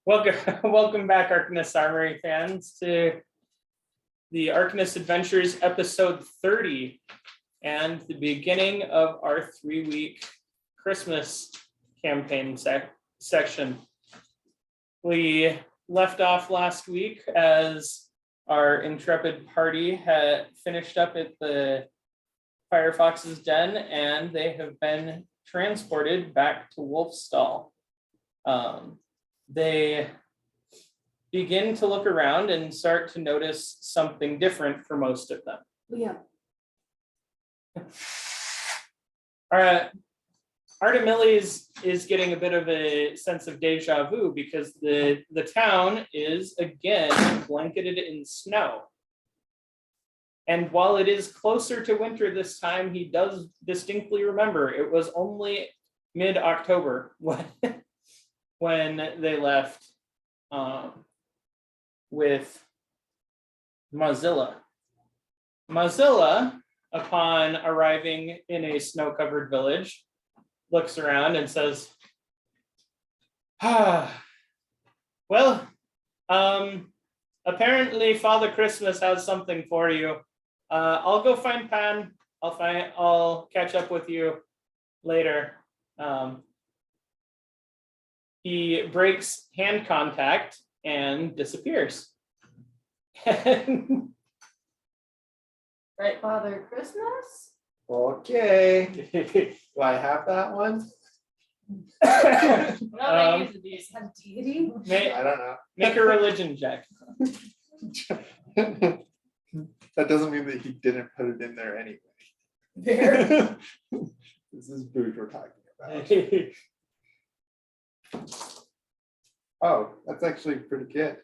Welcome back, Arcanist Armory fans, to the Arcanist Adventures episode 30 and the beginning of our 3-week Christmas campaign section. We left off last week as our intrepid party had finished up at the Firefox's den, and they have been transported back to Wolfstall. They begin to look around and start to notice something different for most of them. Yeah. All right. Artemilles is getting a bit of a sense of deja vu because the town is again blanketed in snow. And while it is closer to winter this time, he does distinctly remember it was only mid-October when they left with Mozilla. Mozilla, upon arriving in a snow-covered village, looks around and says, well, apparently Father Christmas has something for you. I'll go find Pan. I'll catch up with you later. He breaks hand contact and disappears. Right, Father Christmas? Okay. Do I have that one? No, they use the some deity. I don't know. Make a religion check. That doesn't mean that he didn't put it in there anyway. There. This is Grouch we're talking about. Oh, that's actually pretty good.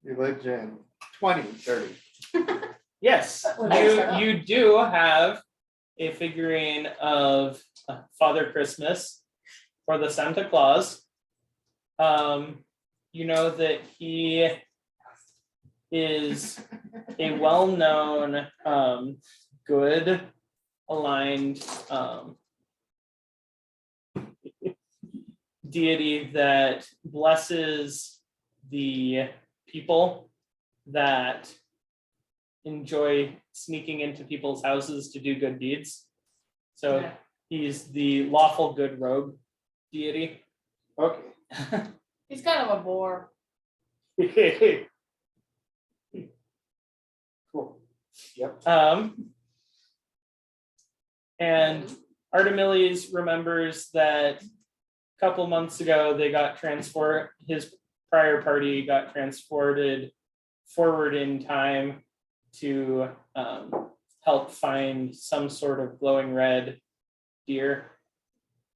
Religion 20, 30. Yes, you do have a figurine of Father Christmas for the Santa Claus. You know that he is a well-known, good, aligned deity that blesses the people that enjoy sneaking into people's houses to do good deeds. So yeah. He's the lawful good rogue deity. Okay. He's kind of a bore. Cool. Yep. And Artemilles remembers that a couple months ago they got his prior party got transported forward in time to help find some sort of glowing red deer.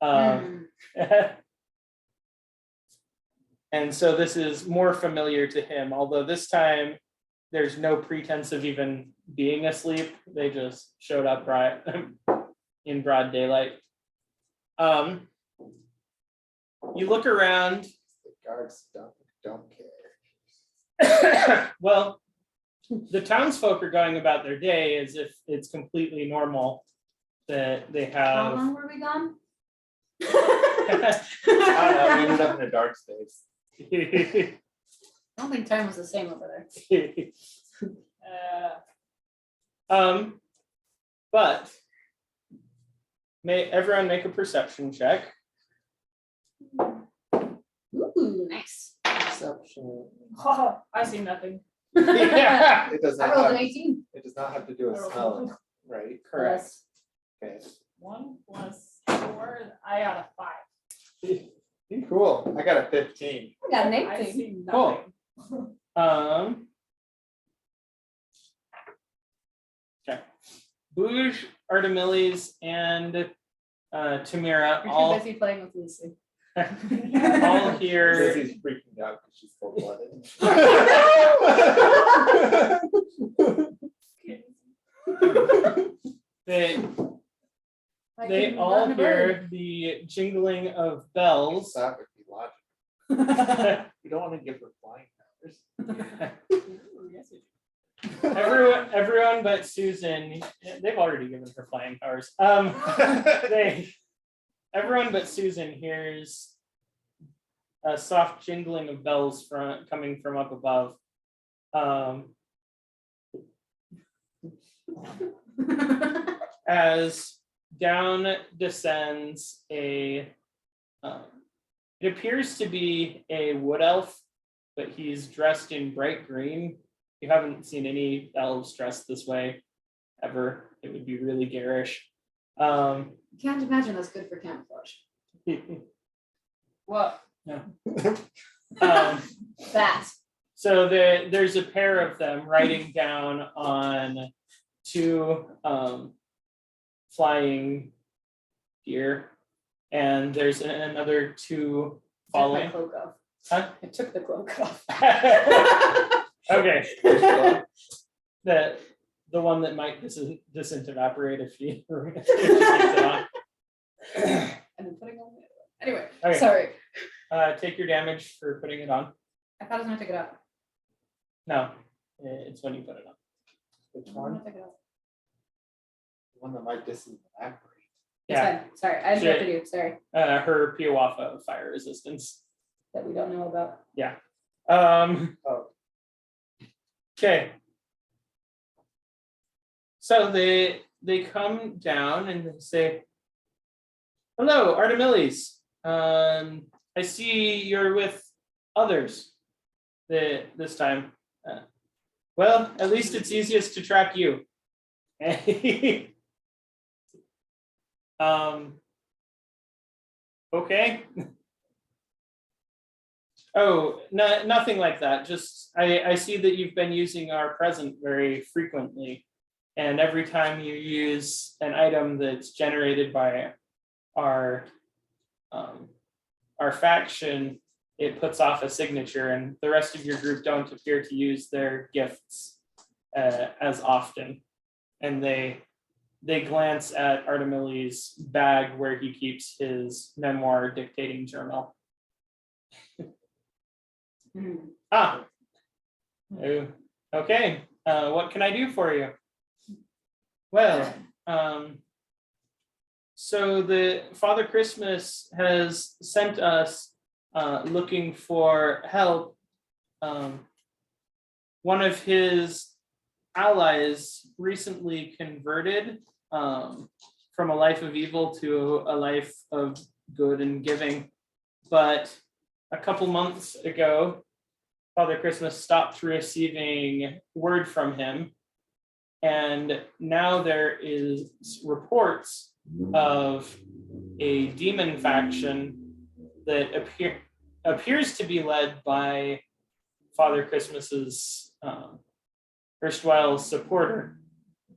And so this is more familiar to him, although this time there's no pretense of even being asleep. They just showed up in broad daylight. You look around. The guards don't care. Well, the townsfolk are going about their day as if it's completely normal that they have. How long were we gone? I don't know. We ended up in a dark space. I don't think time was the same over there. But may everyone make a perception check. Ooh, nice. Perception. Oh, I see nothing. Yeah, It does I not rolled have, an 18. it does not have to do with smelling, right? correct. Okay. 1 + 4. I got a 5. Cool. I got a 15. I got an I 18. see Cool. nothing. Okay. Bouge, Artemilles, and Tamira You're all too busy playing with Lucy. all here. Lizzie's freaking out because she's full-blooded. They all hear the jingling of bells. That would be logical. We don't want to give her flying powers. Everyone but Susan, they've already given her flying powers. Everyone but Susan hears a soft jingling of bells coming from up above. As down descends it appears to be a wood elf, but he's dressed in bright green. You haven't seen any elves dressed this way ever. It would be really garish. Can't imagine that's good for camouflage. What? That. So there's a pair of them riding down on two flying deer, and there's another two following. Took my cloak off. Huh? I took the cloak off. Okay. The one that might disintegrate if you takes it on. And then putting on the other one. Anyway, Okay. sorry. Take your damage for putting it on. I thought I was gonna take it off. No, it's when you put it on. Which I'm one? gonna take it off. The one that might disintegrate. It's fine. Sorry, I interrupted you. Sorry. Her Piawafa fire resistance. That we don't know about. Oh, Okay. So they come down and they say, "Hello, Artemiles. I see you're with others this time. Well, at least it's easiest to track you." Okay. Oh, no, nothing like that. Just I see that you've been using our present very frequently, and every time you use an item that's generated by our faction, it puts off a signature, and the rest of your group don't appear to use their gifts as often. And they glance at Artemiles' bag where he keeps his memoir dictating journal. Ah, oh, okay. What can I do for you? Well, so the Father Christmas has sent us looking for help. One of his allies recently converted from a life of evil to a life of good and giving, but a couple months ago, Father Christmas stopped receiving word from him, and now there is reports of a demon faction that appears to be led by Father Christmas's erstwhile supporter,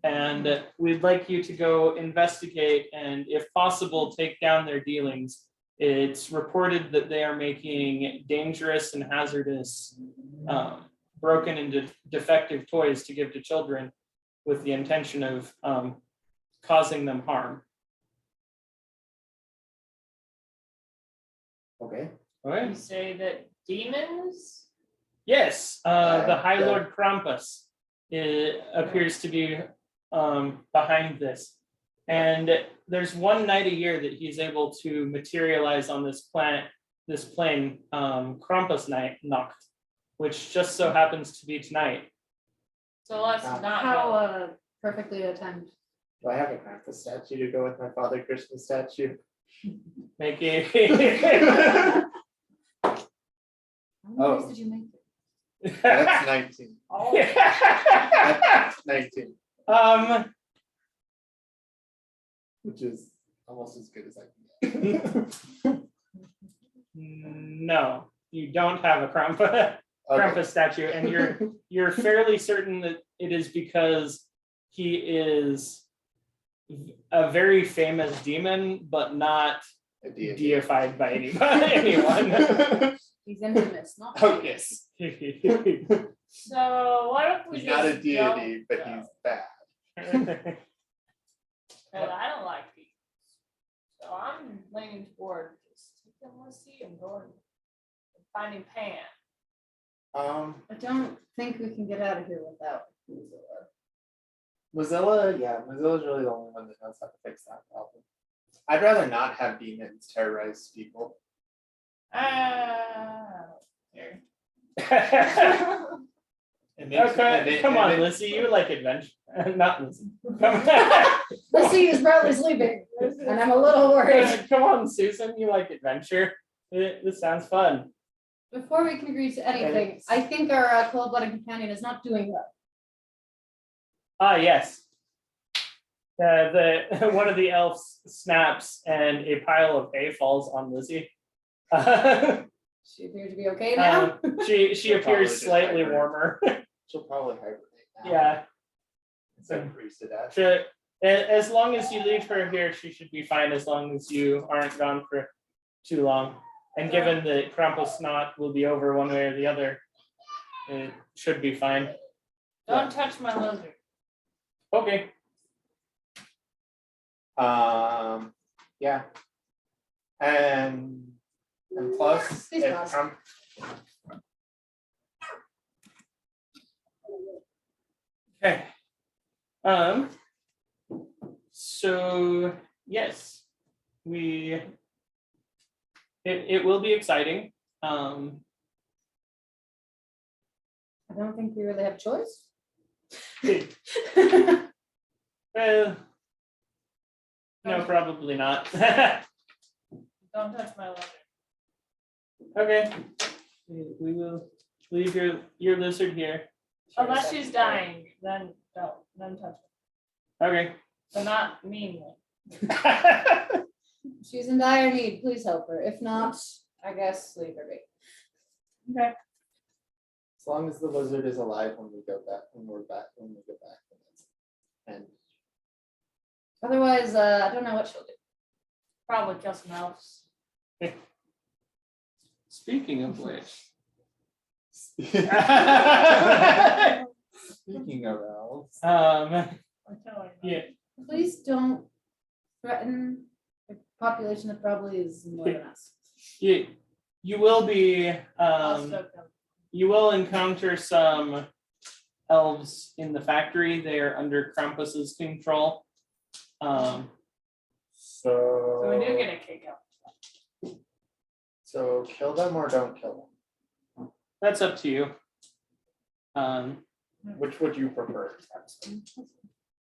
and we'd like you to go investigate and, if possible, take down their dealings. It's reported that they are making dangerous and hazardous, broken and defective toys to give to children with the intention of causing them harm. okay. Okay. You say that demons? Yes, the High Yeah. Lord Krampus appears to be behind this. And there's one night a year that he's able to materialize on this plane, krampusnacht, which just so happens to be tonight. So let's not go. How perfectly timed. Do I have a Krampus statue to go with my Father Christmas statue? Make a How many Oh. ways did you make it? That's 19. Oh, That's 19, which is almost as good as I can get. no, you don't have a Krampus Okay. statue, and you're fairly certain that it is because he is a very famous demon, but not A deity. deified by anyone. He's infamous, not Oh, famous. so what if we He's just not a deity, don't but go? he's bad. And I don't like these. So I'm leaning toward just taking Lissy and going and finding Pan. I don't think we can get out of here without Mozilla, Mozilla's really the only one that knows how to fix that problem. I'd rather not have demons terrorize people. Here. Okay, come on, Lizzie, you like adventure. Not Lizzie. Come on. Lucy is probably sleeping, and I'm a little worried. Come on, Susan, you like adventure. This sounds fun. Before we can agree to anything, I think our cold-blooded companion is not doing well. Ah, yes. The one of the elves snaps and a pile of hay falls on Lizzie. She appears to be okay now. She She'll probably appears just slightly hibernate. warmer. She'll probably hibernate now. Yeah. Instead of freeze to death. As long as you leave her here, she should be fine. As long as you aren't gone for too long. And given that krampusnacht will be over one way or the other, it should be fine. Don't touch my lizard. Okay. Yeah. And plus, Please it pause. Okay. So yes, it will be exciting. I don't think we really have a choice. Well, no, probably not. Don't touch my lizard. Okay. We will leave your lizard here. Unless she's dying, then don't, then touch it. Okay. But not meanly. She's in dire need. Please help her. If not, I guess leave her be. Okay. As long as the lizard is alive when we go back, when we get back, then it's and Otherwise, I don't know what she'll do. Probably kill some elves. Speaking of which. speaking of elves, I'm telling you. Yeah. Please don't threaten a population that probably is more than us. You will be I'll still come. you will encounter some elves in the factory. They are under Krampus's control. so So we do get a kick out. So kill them or don't kill That's up to you. them. Which would you prefer?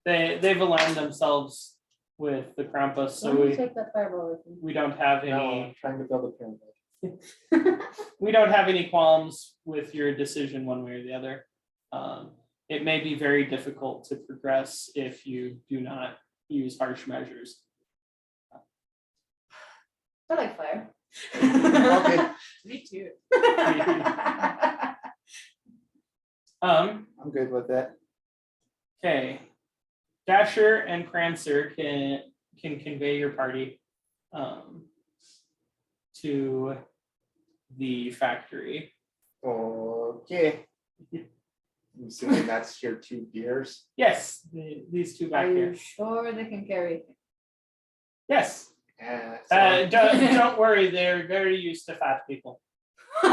They've aligned themselves with the Krampus, so Let me take that fireball with me. we don't have No, any I'm trying to build a pyramid. we don't have any qualms with your decision one way or the other. It may be very difficult to progress if you do not use harsh measures. I like fire. Okay. Me too. I'm good with it. Okay. Dasher and Prancer can convey your party to the factory. Okay. I'm assuming that's your two gears. Yes, these two Are back you here. sure they can carry? Yes. And Don't worry, they're very used to fat people. they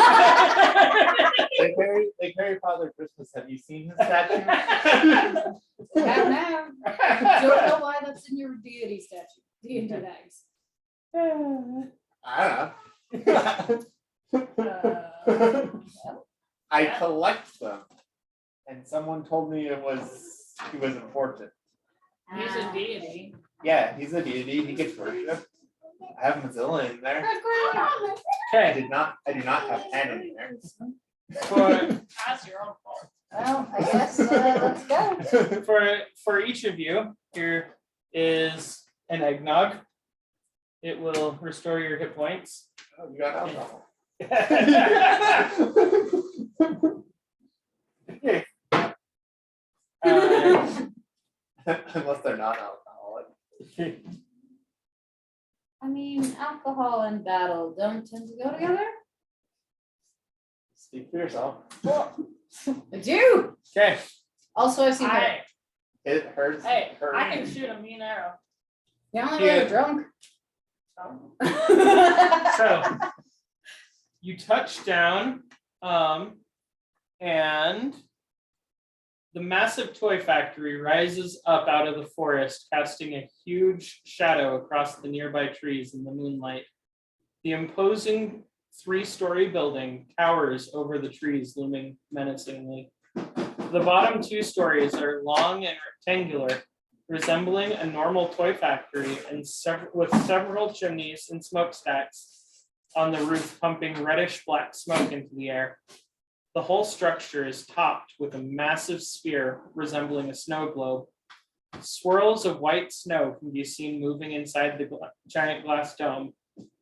carry Father Christmas. Have you seen his statue? Have now. Don't know why that's in your deity statue. Deity bags. I don't know. I collect them, and someone told me he was important. He's a deity. Yeah, he's a deity. He gets worshipped. I have Mozilla in there. I Okay, do not have Anna in there. That's your own fault. Well, I guess let's go. for each of you, here is an eggnog. It will restore your hit points. Oh, you got alcohol. Unless they're not alcoholic. I mean, alcohol and battle don't tend to go together. Speak for yourself. I do. Okay, Also, I've seen her. It hurts. Hey, hurt. I can shoot a mean arrow. The only way Yeah. you're drunk. so you touch down, and the massive toy factory rises up out of the forest, casting a huge shadow across the nearby trees in the moonlight. The imposing three-story building towers over the trees, looming menacingly. The bottom 2 stories are long and rectangular, resembling a normal toy factory, and with several chimneys and smokestacks on the roof pumping reddish-black smoke into the air. The whole structure is topped with a massive sphere resembling a snow globe. Swirls of white snow can be seen moving inside the giant glass dome,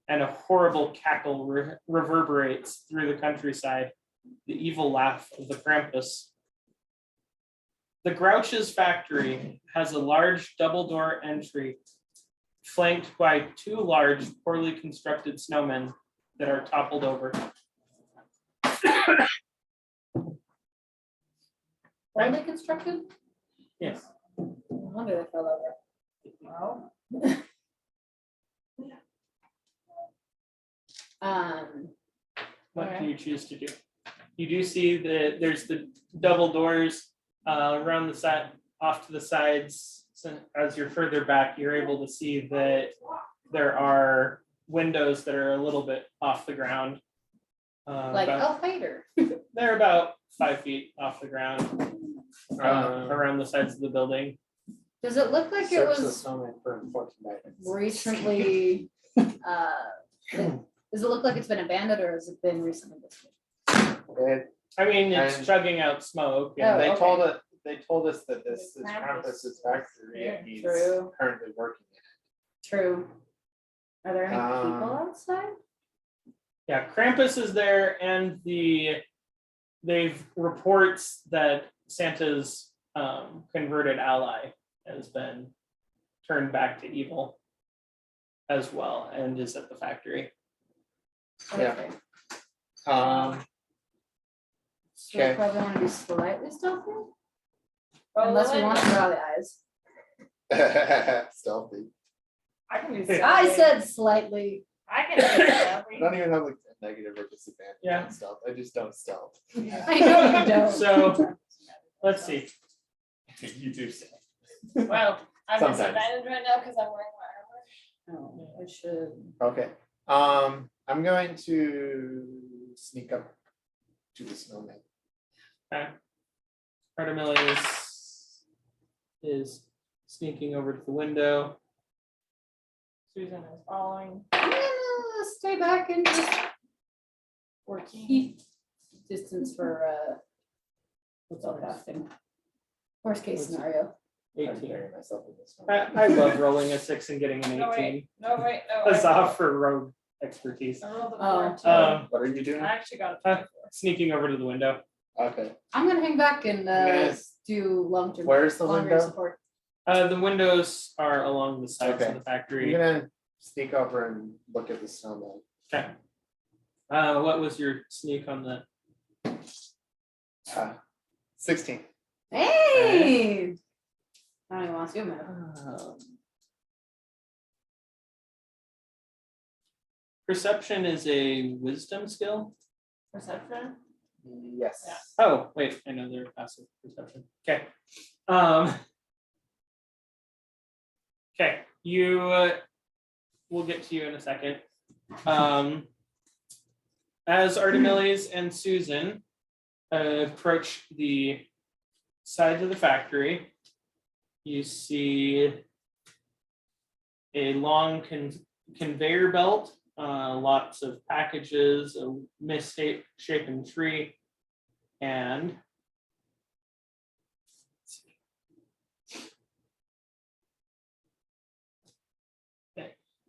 and a horrible cackle reverberates through the countryside, the evil laugh of the Krampus. The Grouch's factory has a large double-door entry flanked by 2 large, poorly constructed snowmen that are toppled over. Poorly constructed? Yes. No wonder they fell over. Well, What Okay. do you choose to do? You do see that there's the double doors around the side, off to the sides. So as you're further back, you're able to see that there are windows that are a little bit off the ground. Like About- Fighter. They're about 5 feet off the ground, around the sides of the building. Does it look like it Search the was snowman for important items. recently, does it look like it's been abandoned or has it been recently destroyed? I mean, it's And- chugging out smoke. Oh, And They okay. told us that this is Krampus. Krampus's factory and he's True. currently working in True. Are there any people Um, outside? Yeah, Krampus is there, and they've reports that Santa's converted ally has been turned back to evil as well, and is at the factory. yeah. Okay. So we okay. probably want to be slightly stealthy, well, unless we want to draw the eyes. Stealthy. I can do I I stealthy. said slightly. I can do I stealthy. don't even have like a negative or disadvantage Yeah. on stealth. I just don't stealth. I know you don't. So let's see. You do stealth. Well, I'm Sometimes. disadvantaged right now because I'm wearing my armor. Oh, I should. Okay. I'm going to sneak up to the snowman. Okay. Artemilius is sneaking over to the window. Susan is following. I'm gonna stay back and just 14. keep distance for what's all casting. Worst case scenario. I'm 18. burying myself in the snowman. I love rolling a 6 and getting an No, 18. wait. No, wait. No. That's off for rogue expertise. I rolled a Oh. 14. What are you doing? I actually got a 24. Sneaking over to the window. Okay. I'm gonna hang back and Yes. do long-term. Where's the long-range window? support. The windows are along the sides Okay. of the I'm factory. gonna sneak over and look at the snowman. Okay. What was your sneak on the? 16. Hey! I don't even want to see a minute. Perception is a wisdom skill. Perception. Yes. Yeah. Oh, wait, I know they're passive perception. Okay. Okay, we'll get to you in a second. As Artemilius and Susan approach the side of the factory, you see a long conveyor belt, lots of packages, a misshapen tree, and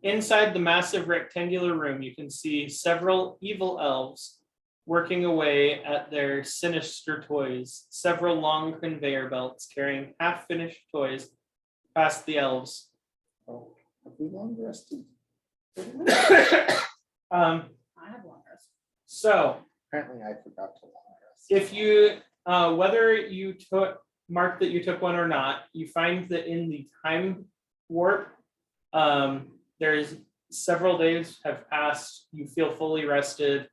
inside the massive rectangular room, you can see several evil elves working away at their sinister toys, several long conveyor belts carrying half-finished toys past the elves. Oh, have we long rested? Um, I have long rest. so Apparently I forgot to long rest. if you, whether you mark that you took one or not, you find that in the time warp, there's several days have passed, you feel fully rested,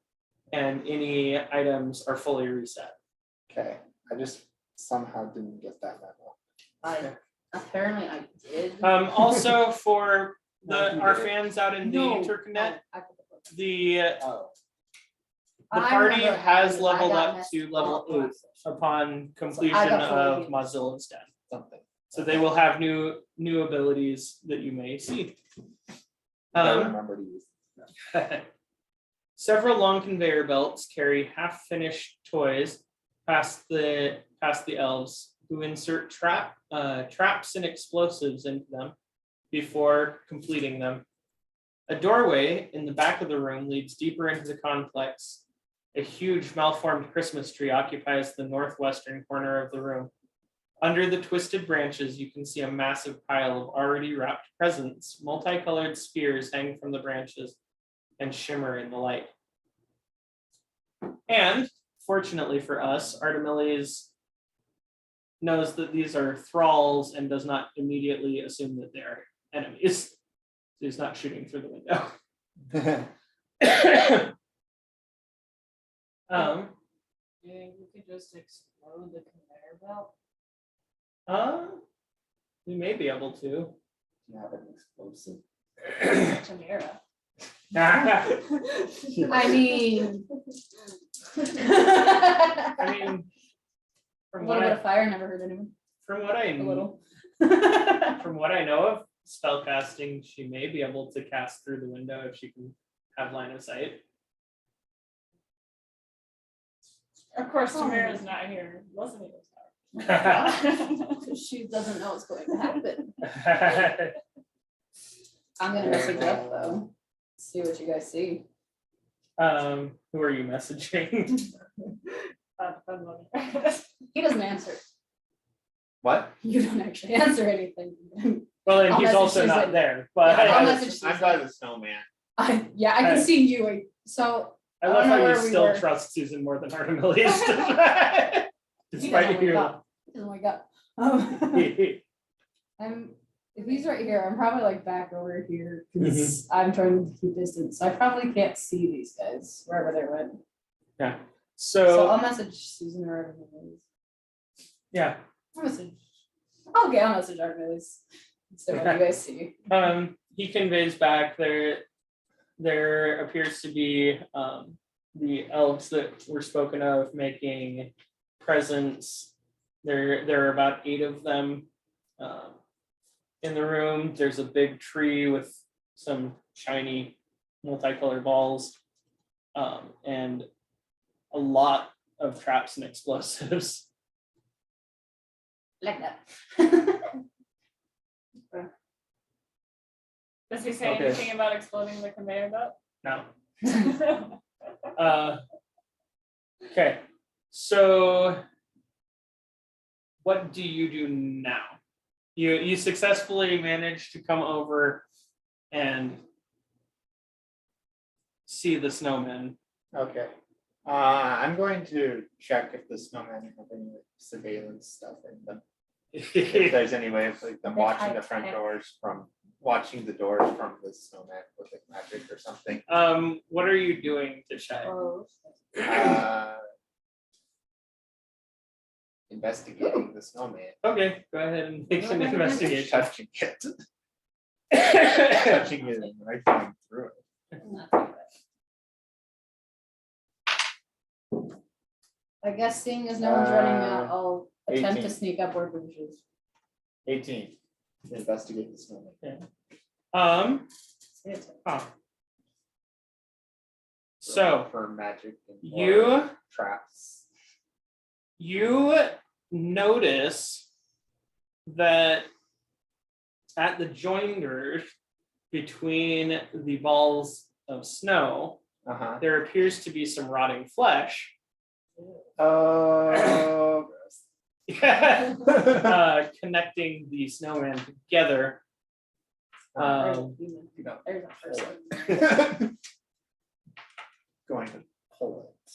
and any items are fully reset. Okay, I just somehow didn't get that memo. Apparently I did. Also for No, you our didn't. fans out in the No. internet, Oh, I put the book. the Oh, The I party remember has I leveled got up messed to level up 8 last session. upon completion got of fully Mozilla's Den. Something. So they will have new abilities that you may see. I remember to use. Several long conveyor belts carry half-finished toys past the elves, who insert traps and explosives into them before completing them. A doorway in the back of the room leads deeper into the complex. A huge malformed Christmas tree occupies the northwestern corner of the room. Under the twisted branches, you can see a massive pile of already wrapped presents. Multicolored spheres hang from the branches and shimmer in the light. And fortunately for us, Artemiles knows that these are thralls and does not immediately assume that they're enemies. So he's not shooting through the window. You think we could just explode the conveyor belt? We may be able to. You have an explosive. Chimera. I mean. I mean, A from little what bit I, of fire never hurt anyone. from what I A little. from what I know of spellcasting, she may be able to cast through the window if she can have line of sight. Of course, Chimera's not here. Listening to Because she doesn't know what's going to happen. I'm gonna message up though. See what you guys see. Who are you messaging? He doesn't answer. What? You don't actually answer anything. Well, and I'll he's message also not Susan. there, but Yeah, I'll I'm message Susan. by the snowman. I can see you. So I I love don't know how you where we still were. trust Susan more than Artemiles. he doesn't Despite wake you. up. He doesn't wake up. If he's right here, I'm probably like back over here because I'm trying to keep distance. So I probably can't see these guys wherever they went. Yeah. So So I'll message Susan or whatever it is. yeah. I'll message. Okay, I'll message Arcanist. So what you guys see. He conveys back there appears to be the elves that were spoken of making presents. There are about 8 of them in the room. There's a big tree with some shiny multicolored balls and a lot of traps and explosives. Like that. Does he say Okay. anything about exploding the conveyor belt? No. Okay, so what do you do now? You successfully managed to come over and see the snowmen. Okay. I'm going to check if the snowmen have any surveillance stuff in them. If there's any way of like them watching the front doors from watching the doors from the snowman with like magic or something. What are you doing to check? Investigating the snowman. Okay, go ahead and make an investigation. Touching it. Touching it and rifling through it. I guess seeing as no one's running out, I'll attempt 18. to sneak up where Grouch is. 18. Investigate the snowman. So for magic and you traps. you notice that at the joiners between the balls of snow, Uh-huh. there appears to be some rotting flesh. Oh, Connecting the snowman together. There's a person. Going to pull it.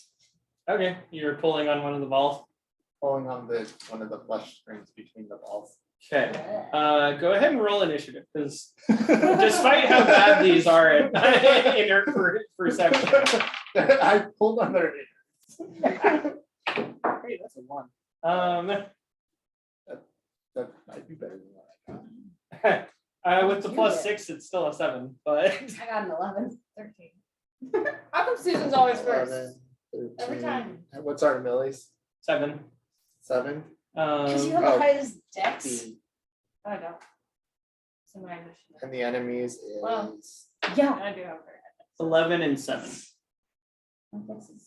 Okay, you're pulling on one of the balls. Pulling on one of the flesh strings between the balls. Okay, go ahead and roll initiative, because despite how bad these are at inert perception. I pulled on their Hey, that's a 1. That might be better than what I got. With the +6, it's still a 7, but I got an 11. 13. How come Susan's always first? Every 13. time. What's Artemili's? 7. 7? Because you Um, have Oh. the highest dex. The- I don't. So my initiative. And the enemies is. Well. Yeah. I do have very 11 and 7.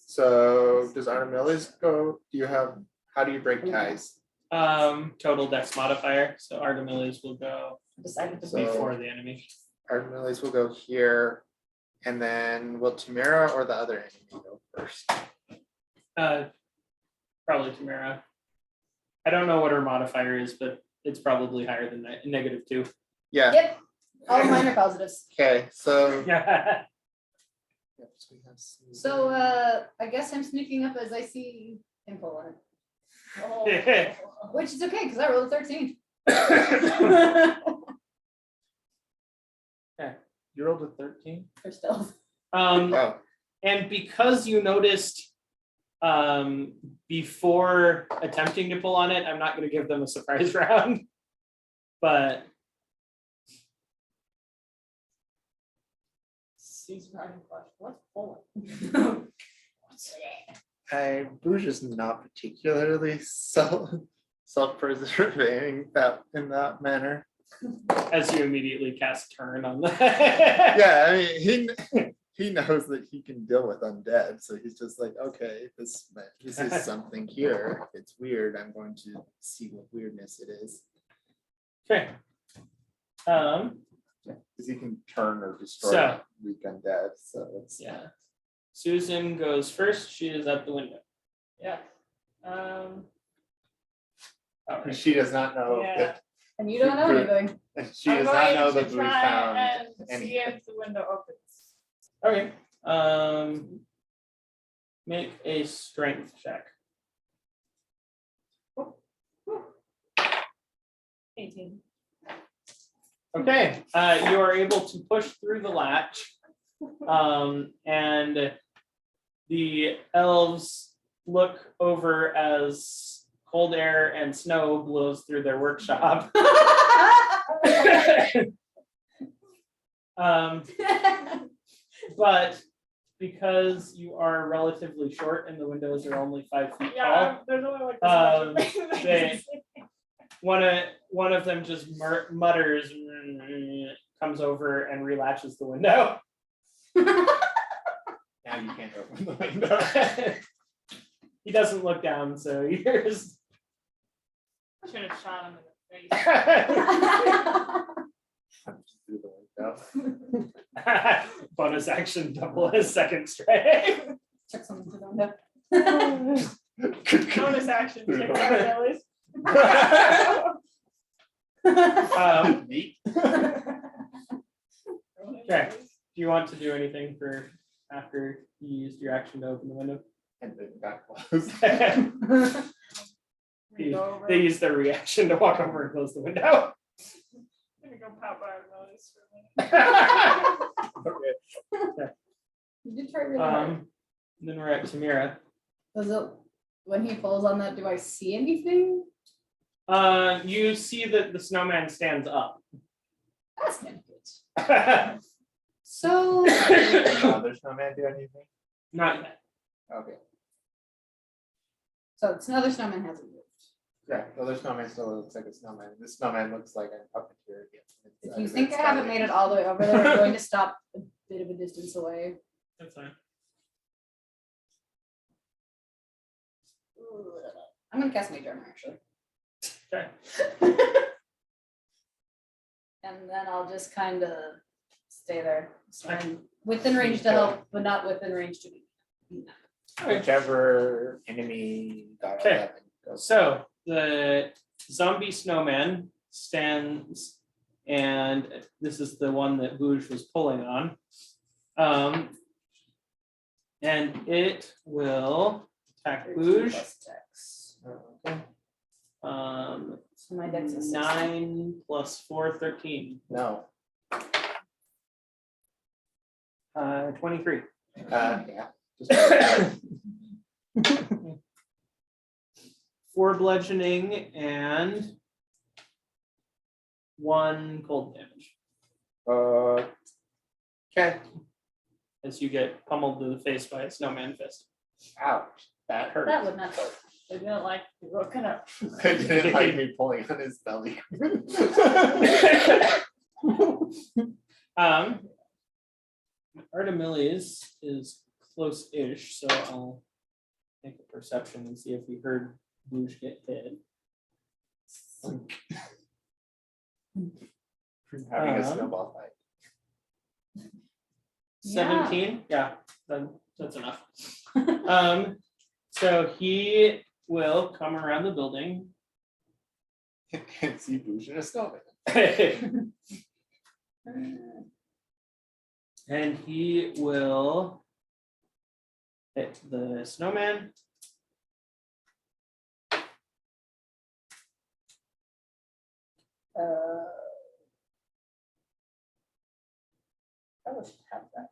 So does Artemili's go? Do you have? How do you break ties? Total dex modifier. So Artemilius will go Decided to So- before the enemy. Artemili's will go here, and then will Tamara or the other enemy go first? Probably Tamara. I don't know what her modifier is, but it's probably higher than that, -2. Yeah. Yep. All mine are positives. Okay. So. Yeah. Yep, so we have some- So I guess I'm sneaking up as I see him pull on it. Oh. Which is okay because I rolled a 13. You rolled a 13. For stealth. Oh, And because you noticed before attempting to pull on it, I'm not going to give them a surprise round. But He's running question. What's pulling? Bouge is not particularly self-preserving that in that manner. as you immediately cast turn on the Yeah, I mean he knows that he can deal with undead, so he's just like, okay, this is something here. It's weird. I'm going to see what weirdness it is. Okay. Because he can turn or destroy So- weak undead. So it's Yeah. Susan goes first. She is at the window. Yeah. All and right. she does not know Yeah. And you don't know anything. she I'm does not going know to that we try found and any- see if the window opens. Okay. Make a strength check. 18. Okay. You are able to push through the latch, and the elves look over as cold air and snow blows through their workshop. But because you are relatively short and the windows are only 5 feet Yeah, tall, there's only like this much. they- one of them just mutters, comes over and relatches the window. Now you can't open the window. He doesn't look down, so he hears. Should have shot him in the face. Through the window. Bonus action, double his second strike. Check something to the window. Bonus action. Through Check the out window. Ellie's. Neat. Okay. Do you want to do anything for after you used your action to open the window? And then got closed. We go over. They use their reaction to walk over and close the window. I'm gonna go pop out of Ellie's for a minute. Okay. You did try really hard. Then we're at Tamira. Does it, when he pulls on that, do I see anything? You see that the snowman stands up. That's kind of good. So, There's no man do anything. Not yet. Okay. so it's another snowman hasn't moved. Yeah. Well, their snowman still looks like a snowman. This snowman looks like a puppeteer again. If you think I haven't made it all the way over there, I'm going to stop a bit of a distance away. That's fine. I'm gonna cast Mage Armor actually. Okay. And then I'll just kind of stay there. So I'm within range to help, but not within range to be. Whichever enemy got Okay. 11 goes. So the zombie snowman stands, and this is the one that Bouge was pulling on. And it will attack 13 Bouge. plus dex. Okay. So my dex is 9 plus 4, 13. No. 23. Yeah. Just 4 bludgeoning and 1 cold damage okay. as you get pummeled to the face by a snowman fist. Ouch. That hurts. That would not hurt. They didn't like looking up. They didn't like me pulling on his belly. Artemilius is close-ish, so I'll make a perception and see if we heard Grouch get hit. Having a snowball fight. 17? Yeah, that's enough. So he will come around the building. And see Boosh in a snowman. And he will hit the snowman. I wish I had that.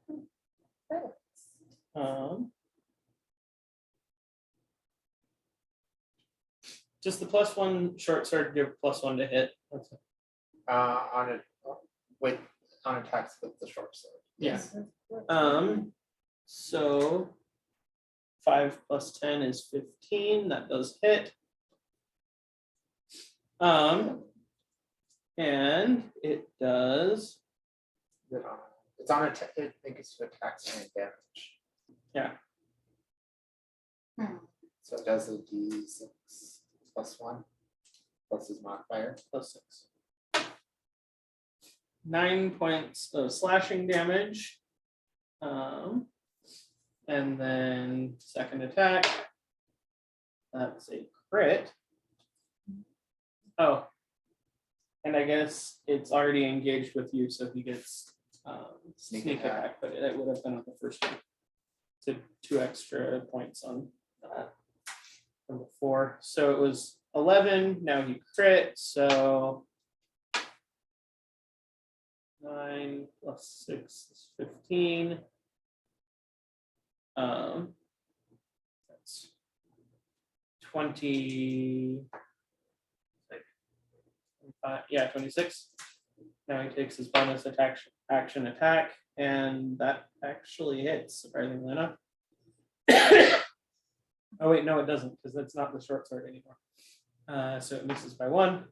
That Just the +1 short sword give +1 to hit. That's it. On attacks with the short sword. Yeah. So 5 + 10 is 15. That does hit. And it does. It's on attack. I think it's to attacks and damage. Yeah. So it does a d6 +1 plus his modifier. +6. 9 points of slashing damage. And then second attack. That's a crit. Oh. And I guess it's already engaged with you, so he gets sneak attack, but it would have been on the first one. So 2 extra points on that from before. So it was 11. Now he crit. So 9 + 6 is 15. That's 20. Yeah, 26. Now he takes his bonus action attack, and that actually hits, surprisingly enough. Oh wait, no, it doesn't, because that's not the short sword anymore. So it misses by 1.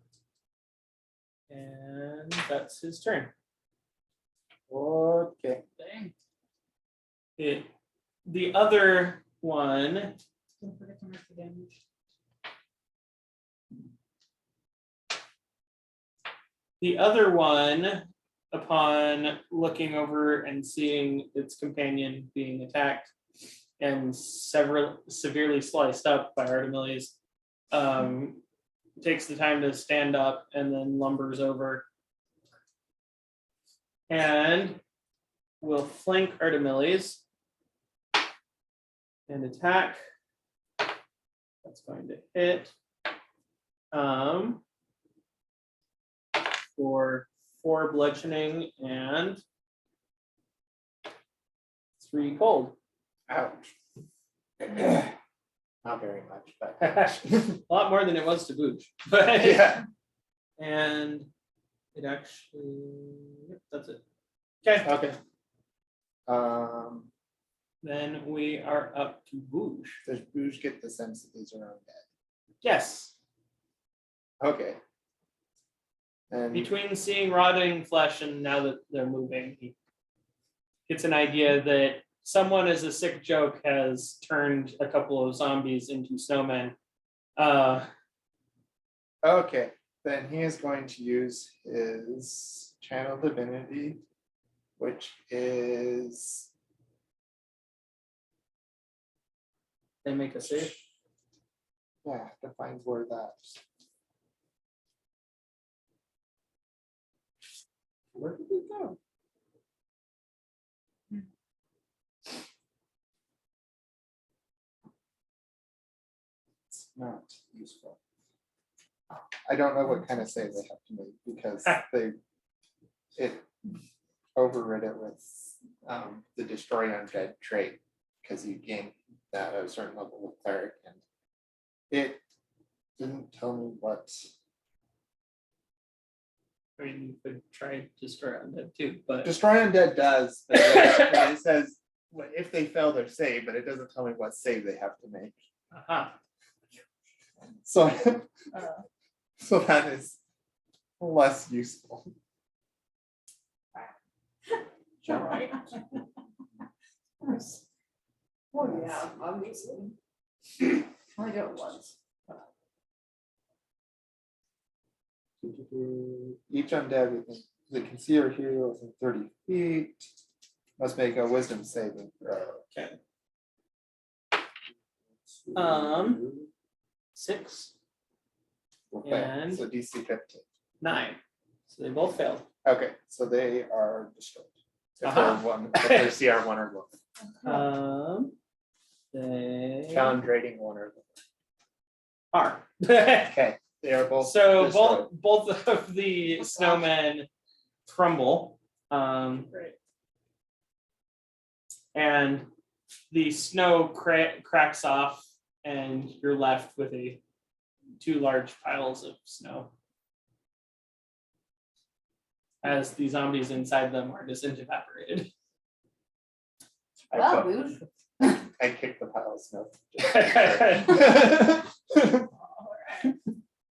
And that's his turn. Okay. Dang. The other one. Don't forget to mark the damage. The other one, upon looking over and seeing its companion being attacked and severely sliced up by Artemilius, takes the time to stand up and then lumbers over and will flank Artemilius and attack. That's going to hit. For 4 bludgeoning and 3 cold. Ouch. Not very much, but A lot more than it was to Booch. But yeah. and it actually, yep, that's it. Okay. Okay. Then we are up to Booch. Does Boosh get the sense that these are undead? Yes. Okay. And Between seeing rotting flesh and now that they're moving, he gets an idea that someone, as a sick joke, has turned a couple of zombies into snowmen. okay, then he is going to use his channel divinity, which is They make a save. defines where that. Where did we go? It's not useful. I don't know what kind of save they have to make because it overrid it with the destroy undead trait because you gain that at a certain level with cleric, and it didn't tell me what. I mean, you could try destroy undead too, but Destroy undead does, but it says if they fail their save, but it doesn't tell me what save they have to make. Uh-huh. So, Uh, so that is less useful. Alright. Oh, yeah, obviously. Only do it once. Each undead within they can see or hear within 30 feet must make a wisdom saving throw. Okay. 6, Will fail. And- So DC 15. 9. So they both failed. Okay, so they are destroyed. If Uh-huh. if they're CR1 or lower. They Challenge rating 1 or lower. are. Okay, they are both So destroyed. both of the snowmen crumble. Great. And the snow cracks off, and you're left with 2 large piles of snow. As the zombies inside them are disintegrated. Well, dude. I kicked the pile of snow.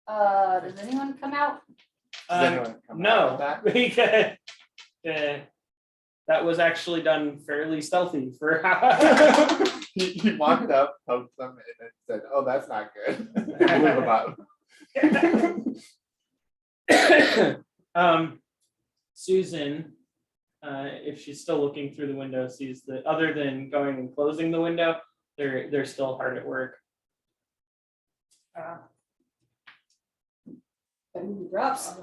Alright. Does anyone come out? Does anyone come out No, of that? because that was actually done fairly stealthy for He walked up, poked them, and then said, "Oh, that's not good." And blew them up. Susan, if she's still looking through the window, sees that other than going and closing the window, they're still hard at work. Drops.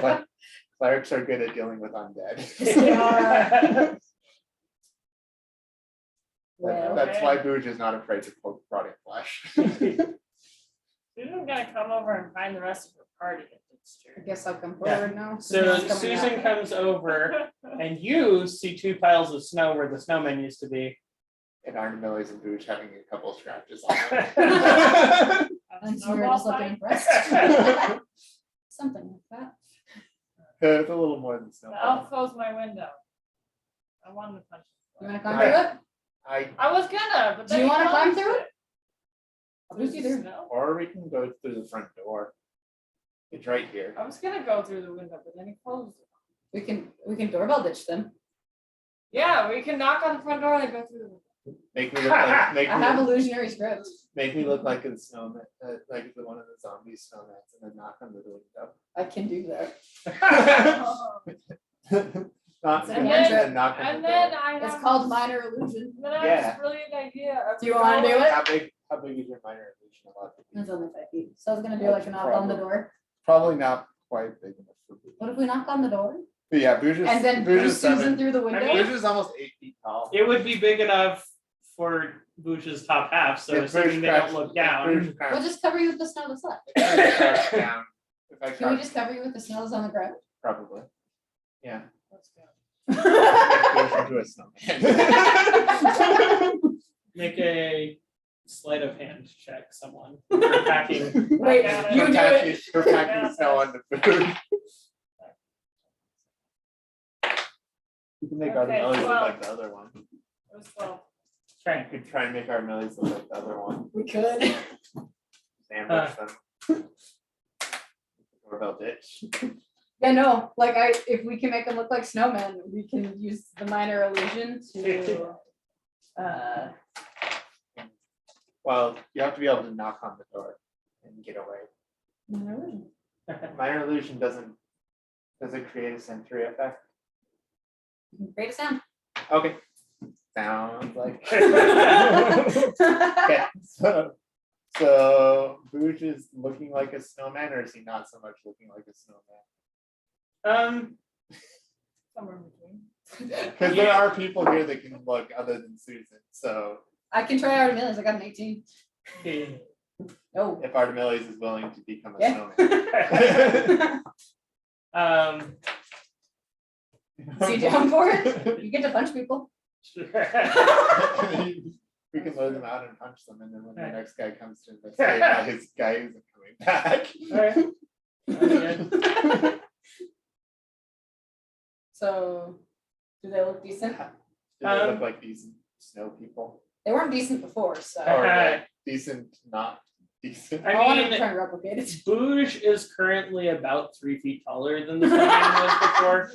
But clerics are good at dealing with undead. Well, That's why Booge is not afraid to poke rotting flesh. Susan's gonna come over and find the rest of her party if it's I true. guess I'll come Yeah. forward now. So Someone's coming Susan out. comes over, and you see 2 piles of snow where the snowman used to be. And Arnemilli's and Booge having a couple of scratches on them. And so we're just looking impressed. Something like that. It's a little more than snow. I'll close my window. I wanted to punch You it. wanna climb through it? I was gonna, but Do then you he wanna climb closed through it? I'll just do there. No. Or we can go through the front door. It's right here. I was gonna go through the window, but then he closed it. We can doorbell ditch them. Yeah, we can knock on the front door and then go through the window. Make me look like I have illusionary script. make me look like a snowman, like one of the zombie snowmans, and then knock on the window. I can do that. Not It's a and cantrip. then knock on And the then door. I have. It's called minor illusion. Then I have Yeah. this brilliant idea. of Do you wanna do going- it? How big is your minor illusion? A lot. It's only 5 feet. So I was gonna do like a knock on the door. Probably not quite big enough for Booge. What if we knock on the door? But yeah, Booge is And then Booge push is Susan 7. through the window? Booge is almost 8 feet tall. It would be big enough for Boosh's top half, so If assuming Booge they don't crouched- look if down. Booge We'll crouched- just cover you with the snow that's left. if I crouched down, if I Can we crouched- just cover you with the snow that's on the ground? probably. Yeah. Let's go. Make Booge into a snowman. Make a sleight of hand check, someone. For packing. Wait, got it. you do it. Her packing snow on the food. You can make our Okay, Mellies look well. like the other one. It was 12. Okay. You could try and make our Mellies look like the other one. We could. Ambush them. Doorbell ditch. Yeah, no, like if we can make them look like snowmen, we can use the minor illusion to, Well, you have to be able to knock on the door and get away. minor illusion. Minor illusion does it create a sensory effect? You can create a sound. Okay. Sounds like. Okay, so Booge is looking like a snowman, or is he not so much looking like a snowman? Somewhere in between. Because there are people here that can look other than Susan. So I can try out a millions. I got an 18. No. if Artemilius is willing to become a Yeah. snowman. See you down for it? You get to punch people. We can load them out and punch them, and then when the Right. next guy comes to investigate, now his guy isn't coming back. Alright. So Do they look decent? Do they look like decent snow people? They weren't decent before, so. Or like decent, not decent? I I wanted to mean, try and replicate it. Booge is currently about 3 feet taller than the snowman was before.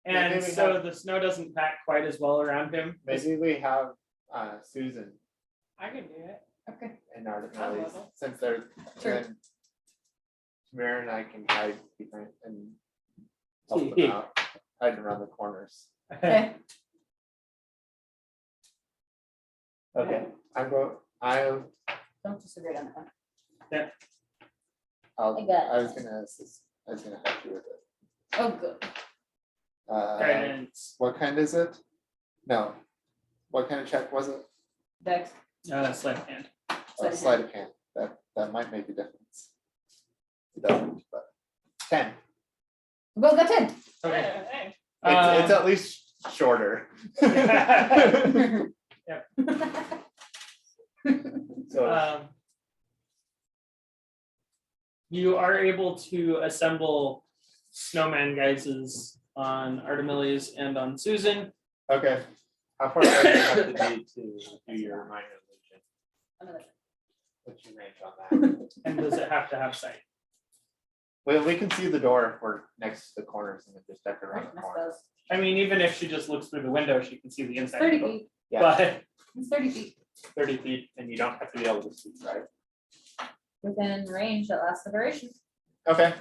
And Maybe we so have- the snow doesn't pack quite as well around him. Maybe we have Susan I can do it. Okay. and our I Mellies, will. since they're, Sure. then Tamara and I can hide behind and help them out, hide around the corners. Okay. Okay, Don't disagree on that one. I'll, I got I was gonna help you with it. Oh, good. Guidance, What kind is it? No. What kind of check was it? Dex. sleight of hand. Sleight of Sleight of hand. That might make a difference. It doesn't, but 10. Well, that's it. Okay. Hey, It's at least shorter. So You are able to assemble snowman guises on Artemiles and on Susan. okay. How far away do you have to be to do your minor illusion? What's your range on that? And does it have to have sight? Well, we can see the door if we're next to the corners and then just step around the corner. I mean, even if she just looks through the window, she can see the inside. 30 of the feet. Yeah. But It's 30 feet. 30 feet. And you don't have to be able to see, right? Within range that lasts the duration. Okay.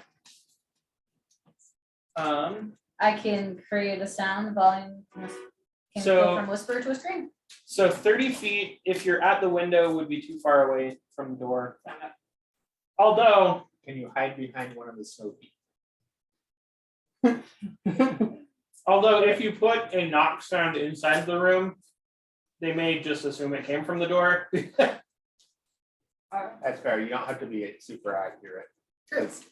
I can create a sound volume can So- go from whisper to a scream. So 30 feet, if you're at the window, would be too far away from the door. Although, Can you hide behind one of the snow peaks? if you put a knock sound inside the room, they may just assume it came from the door. That's fair. You don't have to be super accurate. True. Because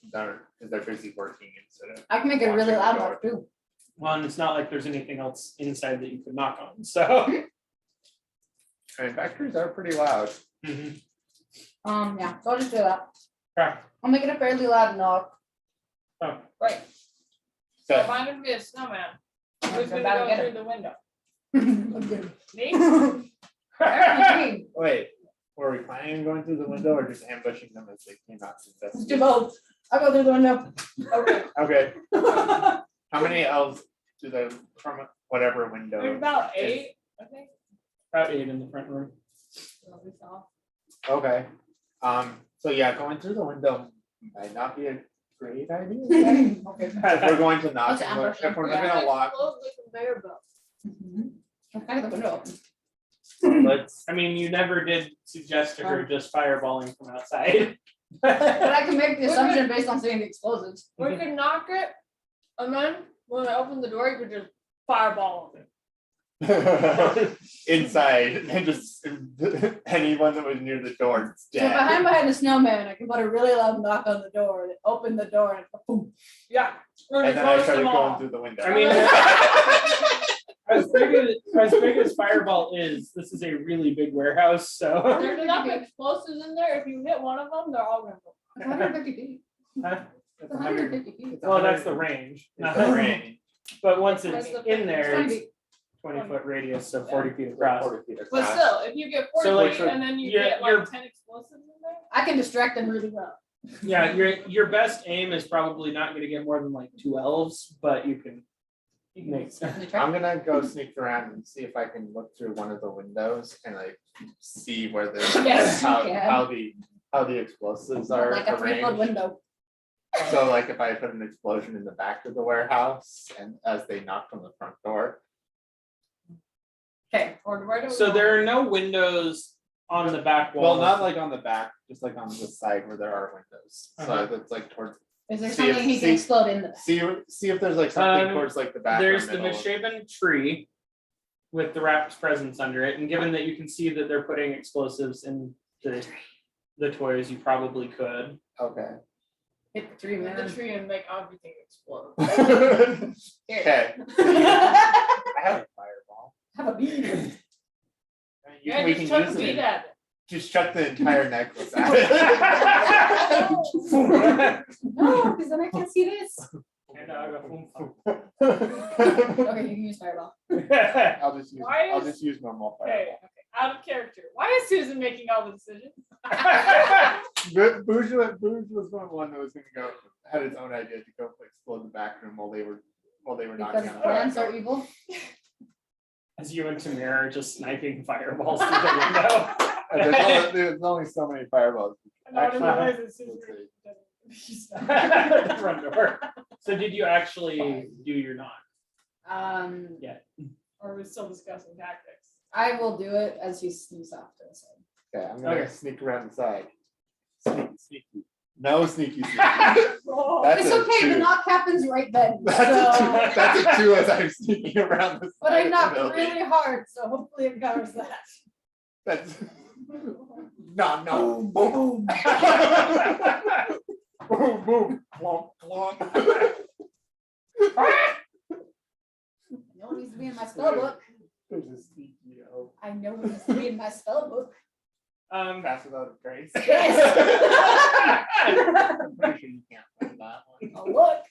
they're busy working instead of. I can make it really loud enough too. One, it's not like there's anything else inside that you could knock on, so. I mean, factories are pretty loud. Mhm. Yeah, so I'll just do that. Okay. I'll make it a fairly loud knock. right, so Okay. if I'm gonna be a snowman, I'm who's gonna about to go get through it. the window? Good. Me? Wait, were we planning on going through the window or just ambushing them as they came out to Let's do investigate? both. I'll go through the window. Okay, Okay, how many elves do they, from whatever window? there's about 8, I think. About 8 in the front room. That'll be solid. Okay, so yeah, going through the window might not be a great idea. Okay. If we're going to knock, Let's ambush if we're them. not gonna lock, Close the conveyor belt. I'm kind of the window open. let's, I mean, you never did suggest to her just fireballing from outside. But I can make the assumption based on seeing the explosives. We could knock it, and then when I open the door, you could just fireball them. inside and just anyone that was near the door is So if I hide dead. behind a snowman, I can put a really loud knock on the door, and open the door, and boom. Yeah. And then I started going through the window. I mean, as big as Fireball is, this is a really big warehouse, so. There's enough explosives in there, if you hit one of them, they're all gonna go. It's 150 feet. Huh? It's 150 feet. Well, that's the range. It's the range. But once it's That's the in there, It's 20 it's feet. 20-foot radius, so 40 feet across. 40 feet But across. still, if you get 40 So, like, feet and then you yeah, get you're- like 10 explosives in there. I can distract them really well. Yeah, your best aim is probably not gonna get more than like 2 elves, but you can make. I'm gonna go sneak around and see if I can look through one of the windows and like see where the Yes, you how, can. how the explosives are Like a 3-foot arranged. window. So like if I put an explosion in the back of the warehouse and as they knocked on the front door. Okay. Or where do we So want there it? are no windows on the back wall. Well, not like on the back, just like on the side where there are windows. Uh-huh. So that's like towards, Is there See if- something he can see- explode in the back? see if there's like something towards like the back or There's the middle. misshapen tree with the wrapped presents under it, and given that you can see that they're putting explosives in the toys, you probably could. Okay. Hit the tree, Hit the man. tree and make everything explode. Okay. I have a fireball. Have a bead. I mean, Yeah, we just can chuck use the bead it. at it. Just chuck the entire necklace at it. No, because then I can't see this. And I go boom. Okay, you can use fireball. Why I'll is- just use normal Okay, fireball. okay, out of character. Why is Susan making all the decisions? Bouge was the one that was gonna go, had his own idea to go explode the back room while they were knocking Because on the plants door. are evil. As you and Tamir are just sniping fireballs through the window. There's only so many fireballs. And I didn't Actually, realize it's Susan. The front door. So did you actually do your knock? Or are we still discussing tactics? I will do it as he sneaks off to the side. Okay, I'm gonna Okay. sneak around the side. Sneaky. No sneaky. Oh, That's It's a okay, the two. knock happens right then. That's a So, two. That's a two as I'm sneaking around the side. but I of the knocked building. really hard, so hopefully it covers that. That's no. Boom. Boom, boom. Clomp, clomp. I know it needs to be in my spell book. There's a sneaky I know it needs to be in my spell book. pass without a trace. Yes. I'm pretty sure you can't find that one. Oh, look.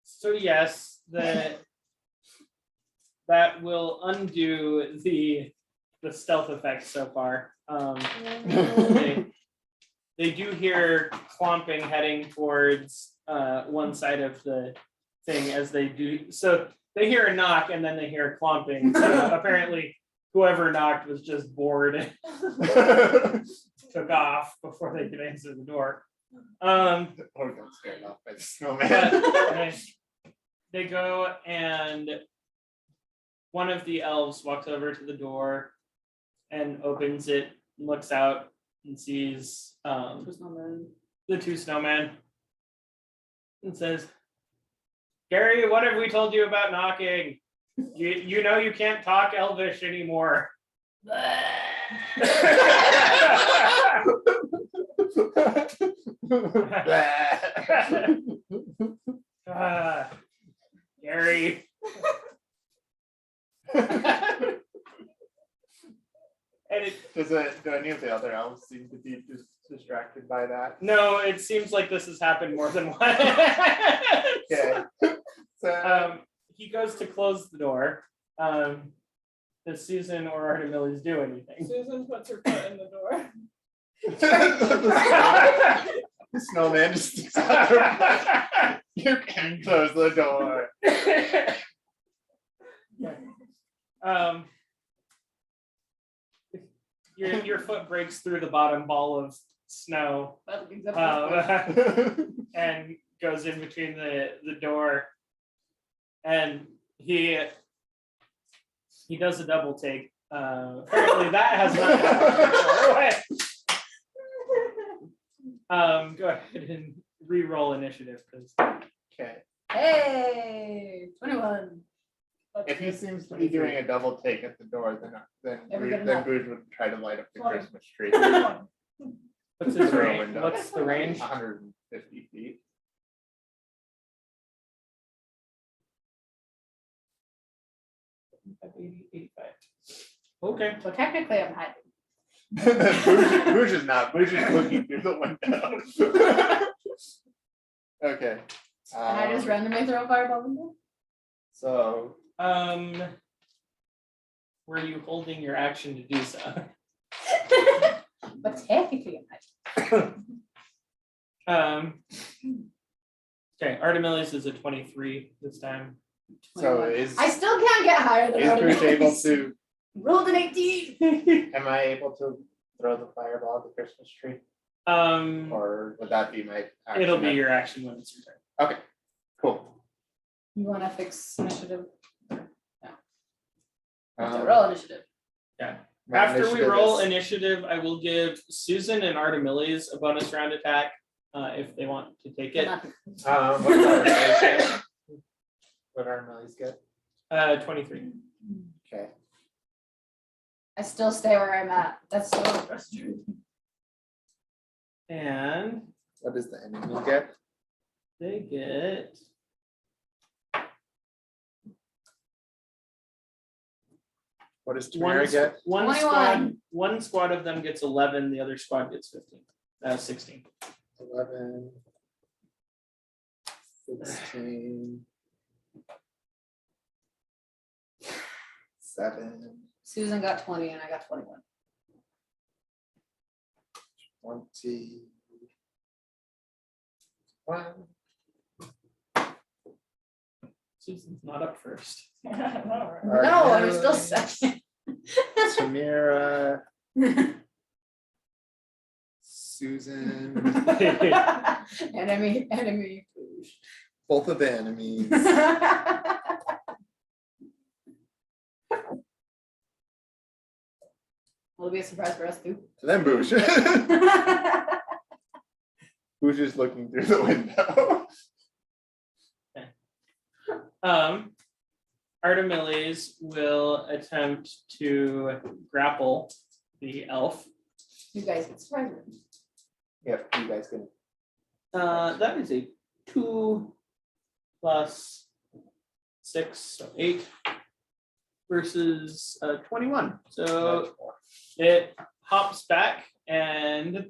So yes, that will undo the stealth effect so far. They do hear clomping heading towards one side of the thing as they do. So they hear a knock and then they hear clomping. So apparently whoever knocked was just bored and took off before they could answer the door. Oh, don't scare it off by the snowman. But they go and one of the elves walks over to the door and opens it, looks out and sees the two snowmen and says, Gary, what have we told you about knocking? You know you can't talk Elvish anymore. Gary. And Do any of the other elves seem to be just distracted by that? no, it seems like this has happened more than once. Okay. So, He goes to close the door. Does Susan or Artemilius do anything? Susan puts her foot in the door. the snowman just sticks out. You can close the door. Your foot breaks through the bottom ball of snow and goes in between the door, and he does a double take. Apparently that has not happened before. Go ahead and re-roll initiative, please. Okay. Hey, 21. If he seems to be doing a double take at the door, then Never get enough. Booge would try to light up the Sorry. Christmas tree. What's his Through a range? window. What's the range? 150 feet. Okay. So technically I'm hiding. Booge is not. Booge is looking through the window. Okay. And I just randomly throw a fireball window? So Were you holding your action to do so? But technically I'm hiding. Okay, Artemilius is a 23 this time. So 21. is I still can't get higher than Booge able Artemis. to? Rolled an 18. Am I able to throw the fireball at the Christmas tree, Um, or would that be my? Action? it'll be your action when it's your turn. Okay. Cool. You want to fix initiative? Um, Roll initiative. my After we initiative roll is- initiative, I will give Susan and Artemilius a bonus round attack if they want to take it. what did Artemilius get? What did Artemilius get? 23. Okay. I still stay where I'm at. That's so frustrating. And What does the enemy get? they get. What does Tamara get? One 21. squad. One squad of them gets 11. The other squad gets 15. 16. 11. 16. 7, Susan got 20 and I got 21. 20. 1. Susan's not up first. No, I'm still second. Samira, Susan, enemy. both of the enemies. Will be a surprise for us too. And then Boosh. Boosh is looking through the window. Artemiles will attempt to grapple the elf. You guys get surprised. Yep, you guys can. That is a 2 plus 6, so 8 versus 21. So it hops back and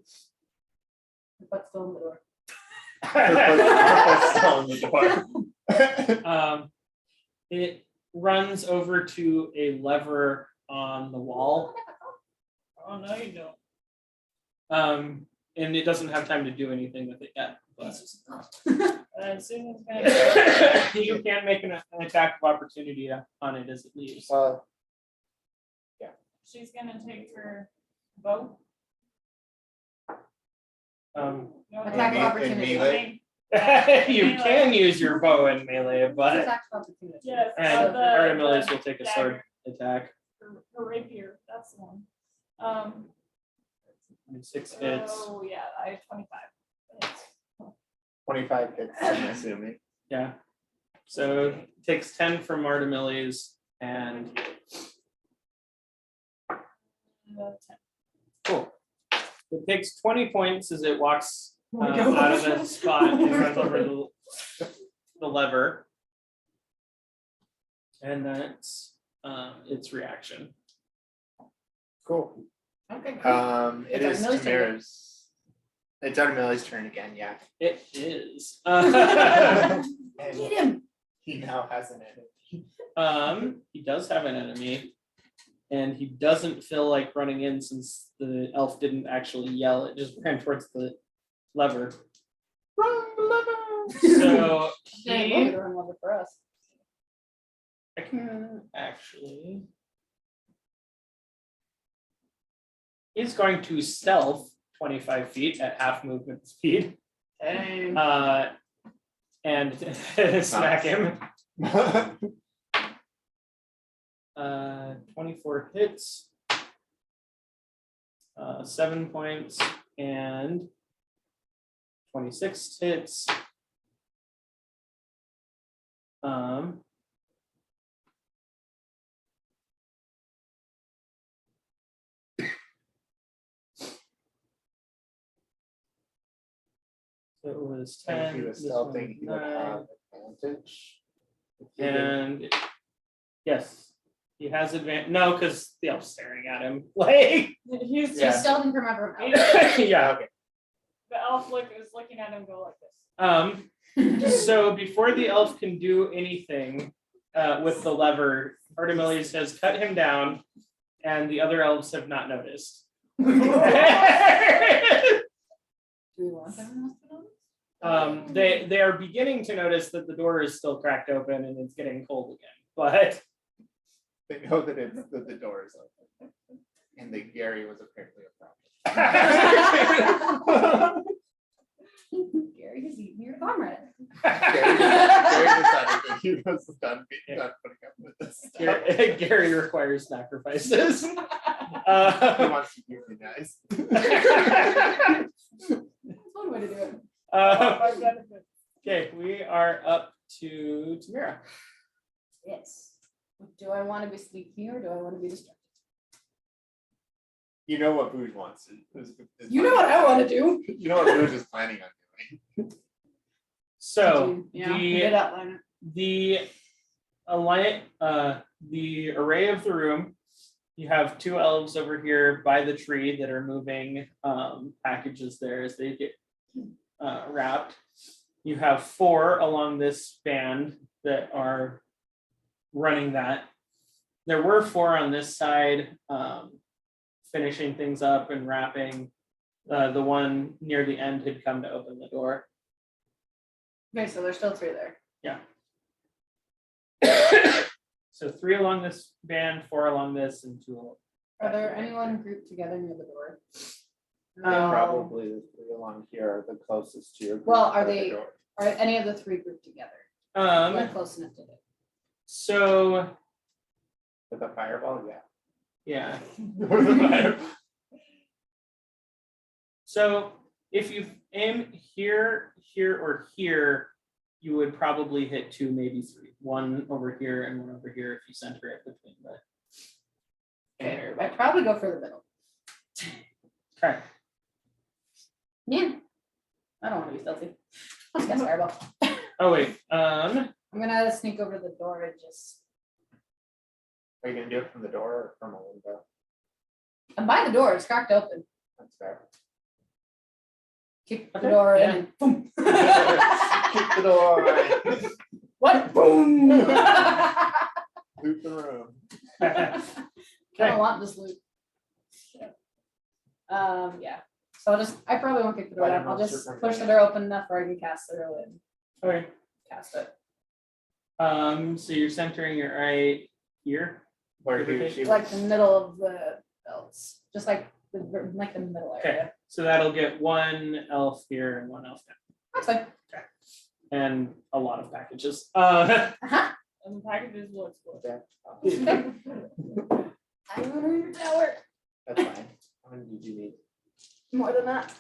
What's still in the door? it runs over to a lever on the wall. Oh, no, you don't. And it doesn't have time to do anything with it yet. But Susan's gonna. you can make an attack of opportunity on it as it leaves. She's gonna take her bow. Um, No, Attack of In opportunity. melee? you can use your bow in melee, but Attack of opportunity. Yes. and the Artemiles will take a sword dagger. attack. Her rapier, that's the one. 6 hits. Oh, yeah, I have 25. Hits. 25 hits, I'm assuming. Yeah. So it takes 10 from Artemiles and 10. cool. It takes 20 points as it walks out of the spot and runs over the lever. And that's its reaction. Cool. Okay. It It's is Artemil's turn. Tamira's. It's Artemil's turn again, yeah. It is. Get him. He now has an enemy. He does have an enemy. And he doesn't feel like running in since the elf didn't actually yell, it just ran towards the lever. Run the lever! So Dang, we'll get a run lever for us. I can actually. He's going to stealth 25 feet at half movement speed. Dang. And smack him. 24 hits, 7 points, and 26 hits. So it was 10. If he was this stealthing, one he would 9, have advantage. If he didn't- and yes, he has advantage. No, because the elf's staring at him. Like, He's Yeah. She's stealthing from everyone else. yeah. Okay. the elf is looking at him go like this. So before the elf can do anything with the lever, Artemiles has cut him down, and the other elves have not noticed. Do we want them to know? They are beginning to notice that the door is still cracked open and it's getting cold again. But They know that the door is open. And that Gary was apparently a problem. Gary has eaten your comrade. Gary decided that he was done putting up with this stuff. Gary requires sacrifices. He wants to keep you guys. That's one way to do it. My benefit. Okay, we are up to Tamira. Yes. Do I want to be sneaky or do I want to be distracted? You know what Booge wants. You know what I want to do. You know what Booge is planning on doing. So Yeah, we did outline it. the array of the room, you have 2 elves over here by the tree that are moving packages there as they get wrapped. You have 4 along this band that are running that. There were 4 on this side, finishing things up and wrapping. The one near the end had come to open the door. Okay, so there's still 3 there. So 3 along this band, 4 along this, and 2. Are there anyone grouped together near the door? Probably the 3 along here are the closest to your. group Well, are to the they- door. Are any of the 3 grouped together? Like close enough to it? So With a fireball, yeah. yeah. With a fire- So if you aim here, here, or here, you would probably hit 2, maybe 3. 1 over here and 1 over here if you center it between the. Okay, I'd probably go for the middle. Okay. Yeah. I don't want to be stealthy. Let's guess fireball. Oh wait. I'm gonna sneak over the door and just. Are you gonna do it from the door or from a window? I'm by the door. It's cracked open. That's fair. Kick the Okay, door yeah. in and boom. Kick the door. What? Boom. Loot the room. I don't want this loot. Yeah. So I probably won't kick the door down. I'll just push the door open enough where I can cast the roll and Okay. cast it. So you're centering it right here. Where he or she Like the middle of the belts. Just like the middle Okay. area. So that'll get 1 elf here and 1 elf down, That's fine. and a lot of packages. Uh-huh. And the packages will explode. I'm under your tower. That's fine. How many did you need? More than that.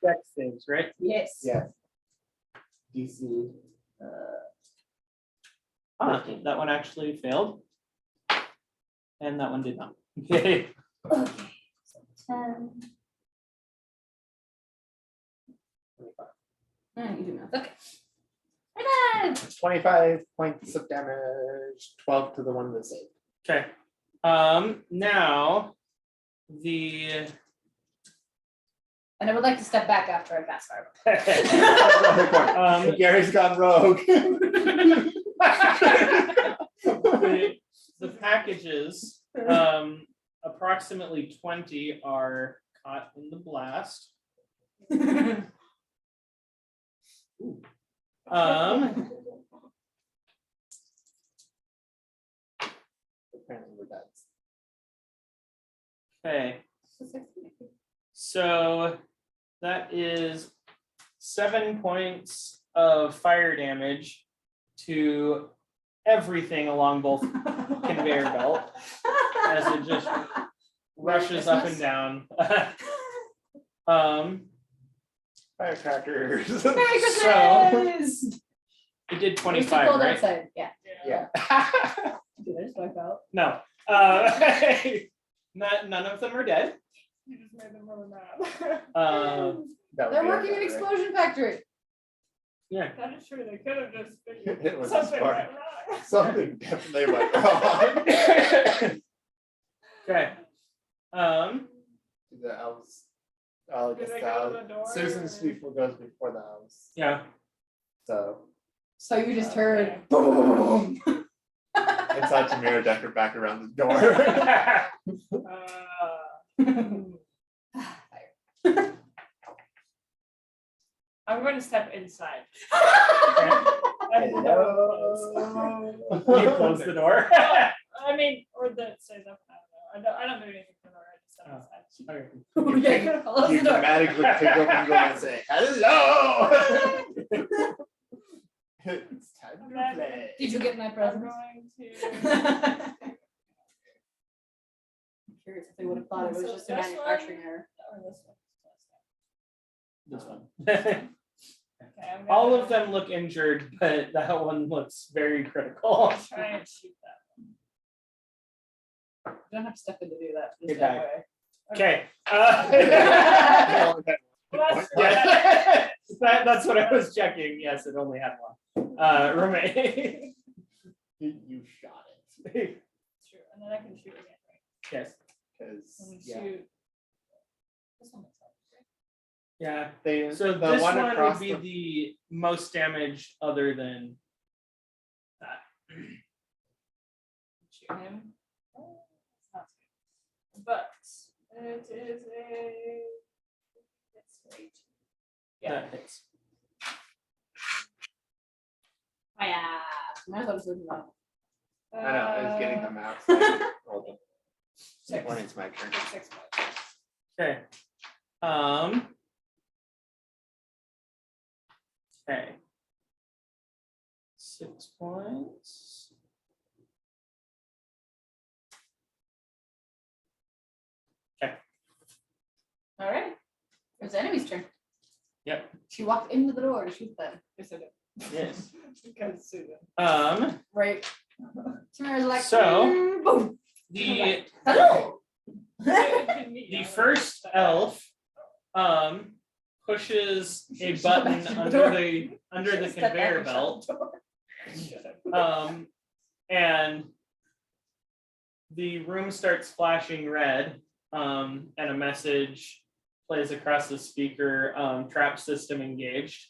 Dex saves, right? Yes. Yeah. DC. That one actually failed. And that one did not. Okay. Okay. So 10. You do math. Okay. Right on. 25 points of damage, 12 to the one that saved. Okay. Now And I would like to step back after I cast fireball. Gary's gone rogue. the packages, approximately 20 are caught in the blast. Apparently we're dead. Okay. So that is 7 points of fire damage to everything along both conveyor belt as it just rushes up and down. Firecrackers. Merry So- Christmas! It did It's too 25, cold right? outside. Yeah. Yeah. Did I just wipe out? No. None of them are dead. You just made them really mad. That would They're be working in okay, right? explosion factory. Yeah. That is true, they could have just figured It was a something spark. went wrong. Something definitely went wrong. Okay. The elves. Oh, I Did guess they the go to elves. the door? Susan's before goes before the elves. Yeah. So So you just Okay. heard boom. it's out to mirror Decker back around the door. I'm going to step inside. Okay. And the door will close. You close the door. I mean, or that stays up, I don't know. I don't do anything for the door, I just step Okay. inside. Yeah, you're gonna close You the door. dramatically pick up and go and say, hello! It's time to play. Did you get my I'm presents? going I'm to. curious if they would have thought it was So just a this manufacturing one- error. Or this one. This one. Okay, I'm All gonna of them look injured, but that one looks very critical. Try and shoot that. You don't have to step in to do that. Get Just back. that way. Okay. Well, Yeah. That's what I was checking. Yes, it only had one. Remain. You shot it. True, and then I can shoot again, right? Yes. Because, Let me yeah. shoot. This one looks like, Yeah. They, So the this one one across would be the most damage other than that. Shoot him. Oh, it's not good. But it is a. It's great. Yeah. That hits. Oh, yeah. Might as well just leave them out. I know, I was getting them out. So I could roll them. Six. When it's my turn. 6 points. Okay. Okay. 6 points. All right. It's the enemy's turn. Yep. She walked into the door to shoot them. Yes, I did. Yes. Because Susan. Right. Tamara's like, So- boom. The Hello. the first elf pushes a She's back button to the under door. the Step back conveyor and shut belt. the door. And the room starts flashing red, and a message plays across the speaker, trap system engaged.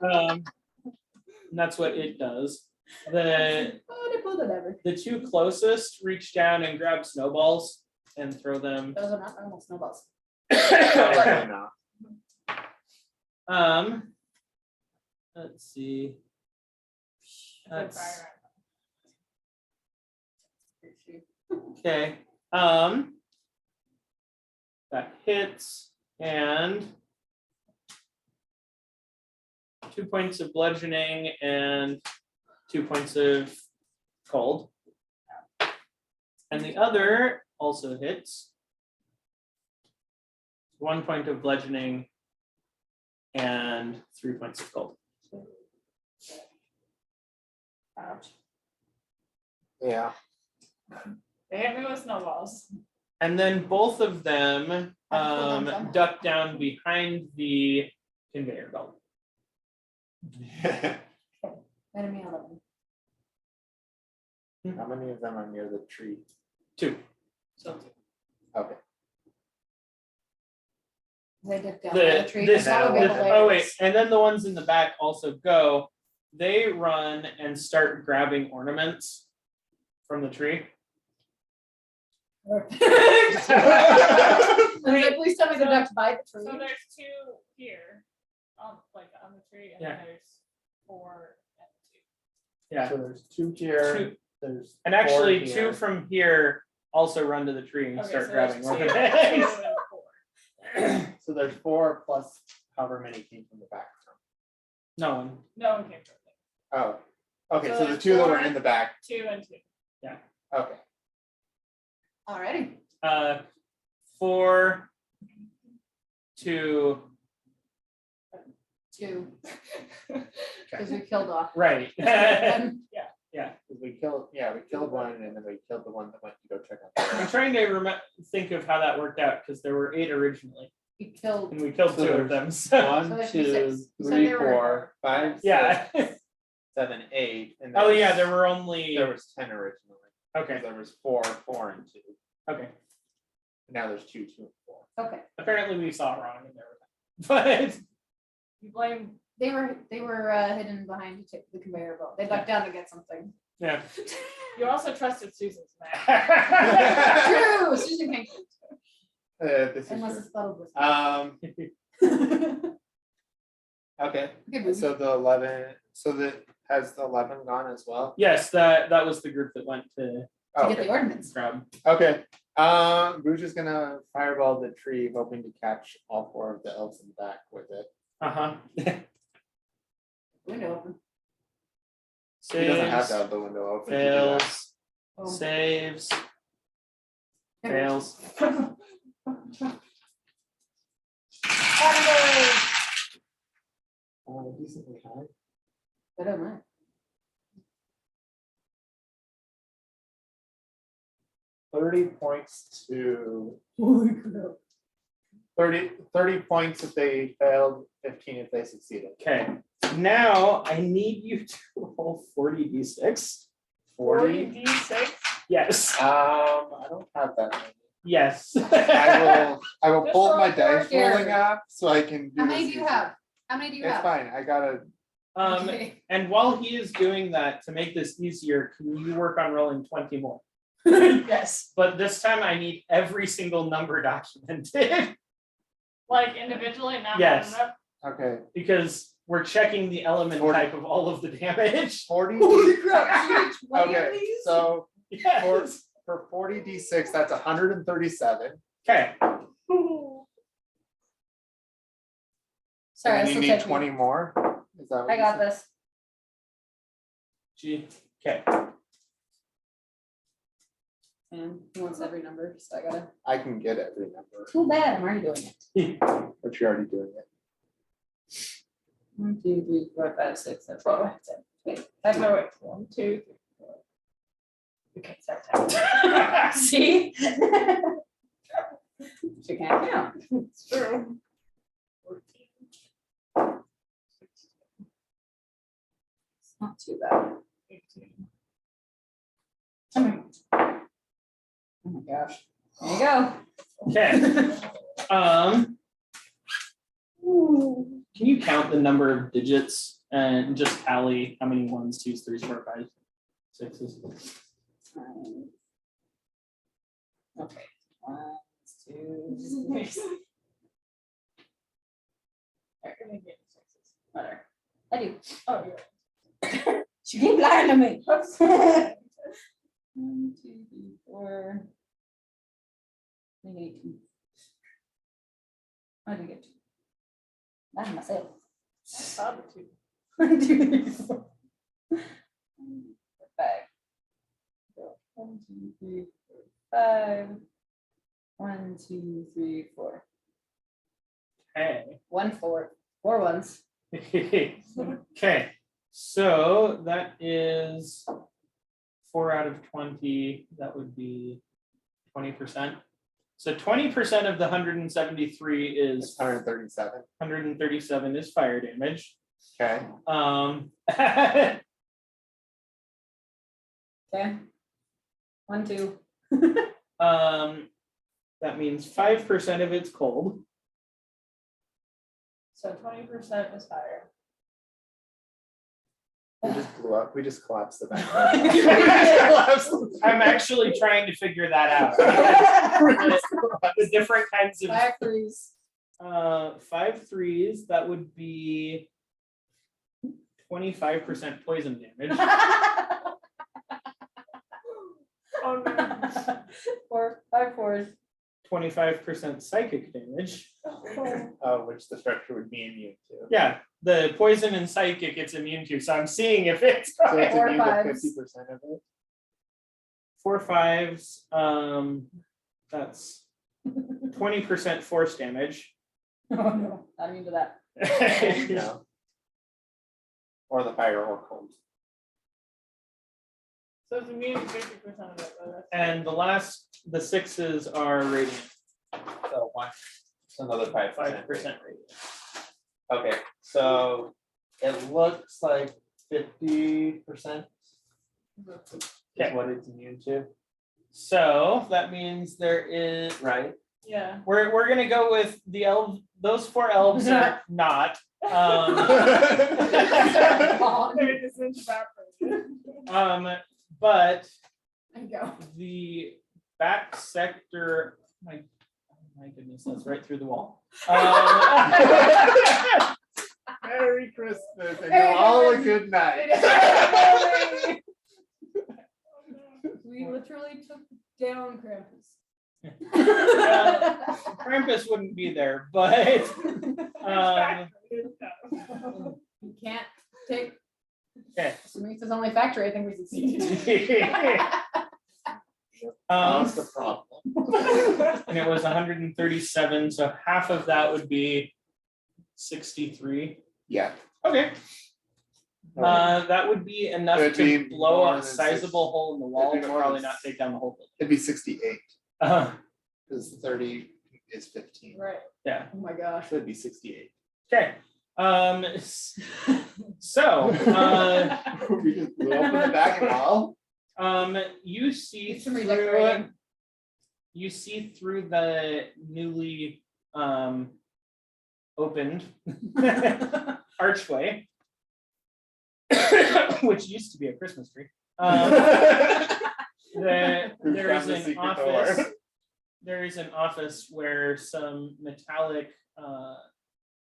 And that's what it does. Whatever. The two closest reach down and grab snowballs and throw them. Those are not normal snowballs. Probably not. Let's see. That's okay. That hits and 2 points of bludgeoning and 2 points of cold. And the other also hits. 1 point of bludgeoning and 3 points of cold. Ouch. Yeah. They hit me with snowballs. And then both of them somehow. duck down behind the conveyor belt. Enemy 11. How many of them are near the tree? 2. So Okay. They dip down by the tree. This, That'll That'll be be oh wait, hilarious. and then the ones in the back also go. They run and start grabbing ornaments from the tree. Like, please tell me the ducks by the So tree. there's 2 here, like on the tree, and Yeah. then there's 4 and 2. Yeah, So there's 2 here. Two. There's and actually 4 2 here. from here also run to the tree and Okay, start so grabbing there's 2 ornaments. and 4. So there's 4 plus however many came from the back. No one. No one came from it. Oh. Okay, So so the there's 2 that were 4. in the back. 2 and 2. Okay. Alrighty. 2. 4, 2, 2. Because we killed off. right. And Yeah. We killed one and then we killed the one that went to go check out I'm the trying to think of how that worked out because there were 8 originally we killed. and we killed So 2 of them. So. 1, So there's 2, 6. You said 3, there were 4, 5, Yeah. 7, 8. And Oh there yeah, was- there were only. there was 10 originally. Okay. There was 4, 4, and 2. Okay. Now there's 2, 2, and 4. Okay. Apparently we saw it wrong in there. But You blame. They were hidden behind the conveyor belt. They ducked down to get something. yeah. You also trusted Susan's math. True. Susan can't. This is Unless true. it's bottled whiskey. Okay. Good movie. So the 11. So has the 11 gone as well? Yes, that was the group that went to To get the ordinance. grab. Okay. Grouch is gonna fireball the tree, hoping to catch all 4 of the elves in the back with it. Uh-huh. Window open. He doesn't have Saves, to have the window open. to do that. fails, Oh. saves, fails. Decently high. I don't know. $30 points to 30 points if they failed, 15 if they succeeded. Okay, now I need you to roll 40d6. 40. D6. Yes. I don't have that many. Yes. I will Just pull roll my four dice here. rolling app so I can do How many this do you easy. have? How many do you It's have? fine, I gotta, Okay. And while he is doing that, to make this easier, can you work on rolling 20 more? Yes. But this time I need every single number documented Like individually, not Yes. rounded up. okay, because we're checking the element 40. type of all of the damage. 40. Holy crap, you need 20 of Okay, these? so Yes. for 40d6, that's 137. Okay. Sorry, And I then still you need take 20 more? Is that what I you got said? this. G. Okay. And he wants every number, so I gotta. I can get every number, Too bad, I'm already doing it. but you're already doing it. 1, 2, 3, 4, 5, 6, 7, 8, 9, 10. Wait, That's no wait. 1, 2, 3, 4. Okay, start. See? She can't count. It's true. 14, It's not too bad. 18. Oh my gosh. There you go. Okay. Can you count the number of digits and just tally how many ones, twos, threes, four, five, sixes? Okay. 1, 2, 3. Alright, let me get sixes. Whatever. I do. Oh, yeah. She keep lying to me. Oops. 1, 2, 3, 4. I think I need 2. I think I get 2. Not myself. I saw the two. 1, 2, 3, 4. 5. 1, 2, 3, 4, 5. 1, 2, 3, 4. Okay. 1, 4. 4 ones. Okay, so that is 4 out of 20. That would be 20%. So 20% of the 173 It's is 137. 137 is fire damage. Okay. Okay. 1, 2. That means 5% of it's cold. So 20% is fire. We just blew up. We just collapsed the bank. I'm actually trying to figure that out. The different kinds of 5 threes. 5 threes, that would be 25% poison damage. Oh no. 4, 5 fours. 25% psychic damage. Which the structure would be immune to. Yeah, the poison and psychic it's immune to, so I'm seeing if it's So it's Four immune to fives. 50% of it. 4 fives, that's 20% force damage. Oh no, not immune to that. No. Or the fire or cold. So it's immune to 50% of it. But that's And the sixes are radiant, So one. Another 5%. 5% radiant. Okay, so it looks like 50% is what it's immune to, So that means there is, right? yeah. we're gonna go with the elf, those 4 elves are not. They're just evaporated. But There you go. the back sector, oh my goodness, that's right through the wall. Merry Christmas and Merry all a Christmas. good night. We literally took down Krampus. Krampus wouldn't be there, but You can't take. okay. Assuming it's his only factory, I think we succeeded. That's the problem. And it was 137, so half of that would be 63. Yeah. Okay. That would be enough It'd to be blow more a than sizable hole in the wall, it'd be but more probably than not take down the whole It'd be 68 building. because 30 is 15. Right. Yeah. Oh my gosh. So it'd be 68. Okay. So We just blew open the back wall. you see Need some through redecorating. you see through the newly opened archway, which used to be a Christmas tree. There is an office. There is an office where some metallic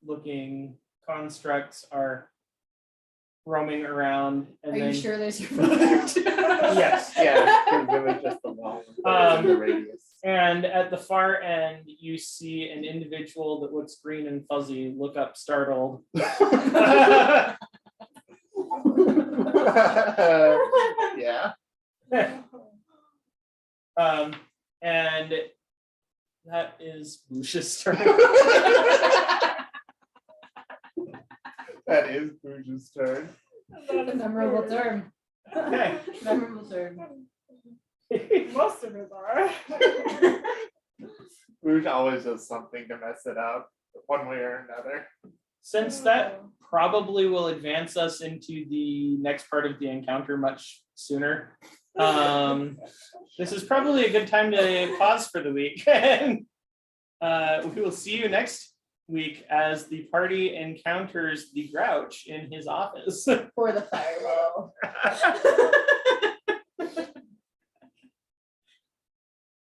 looking constructs are roaming around, and Are then you sure there's your brother? yes. Yeah, because it was just the wall. The radius. And at the far end, you see an individual that looks green and fuzzy look up startled. Yeah. And that is Lucius' turn. That is Bruges' turn. Memorable term. Okay. Memorable term. Most of it are. Bruges always does something to mess it up, one way or another. Since that probably will advance us into the next part of the encounter much sooner, this is probably a good time to pause for the week. And we will see you next week as the party encounters the Grouch in his office. For the fireball.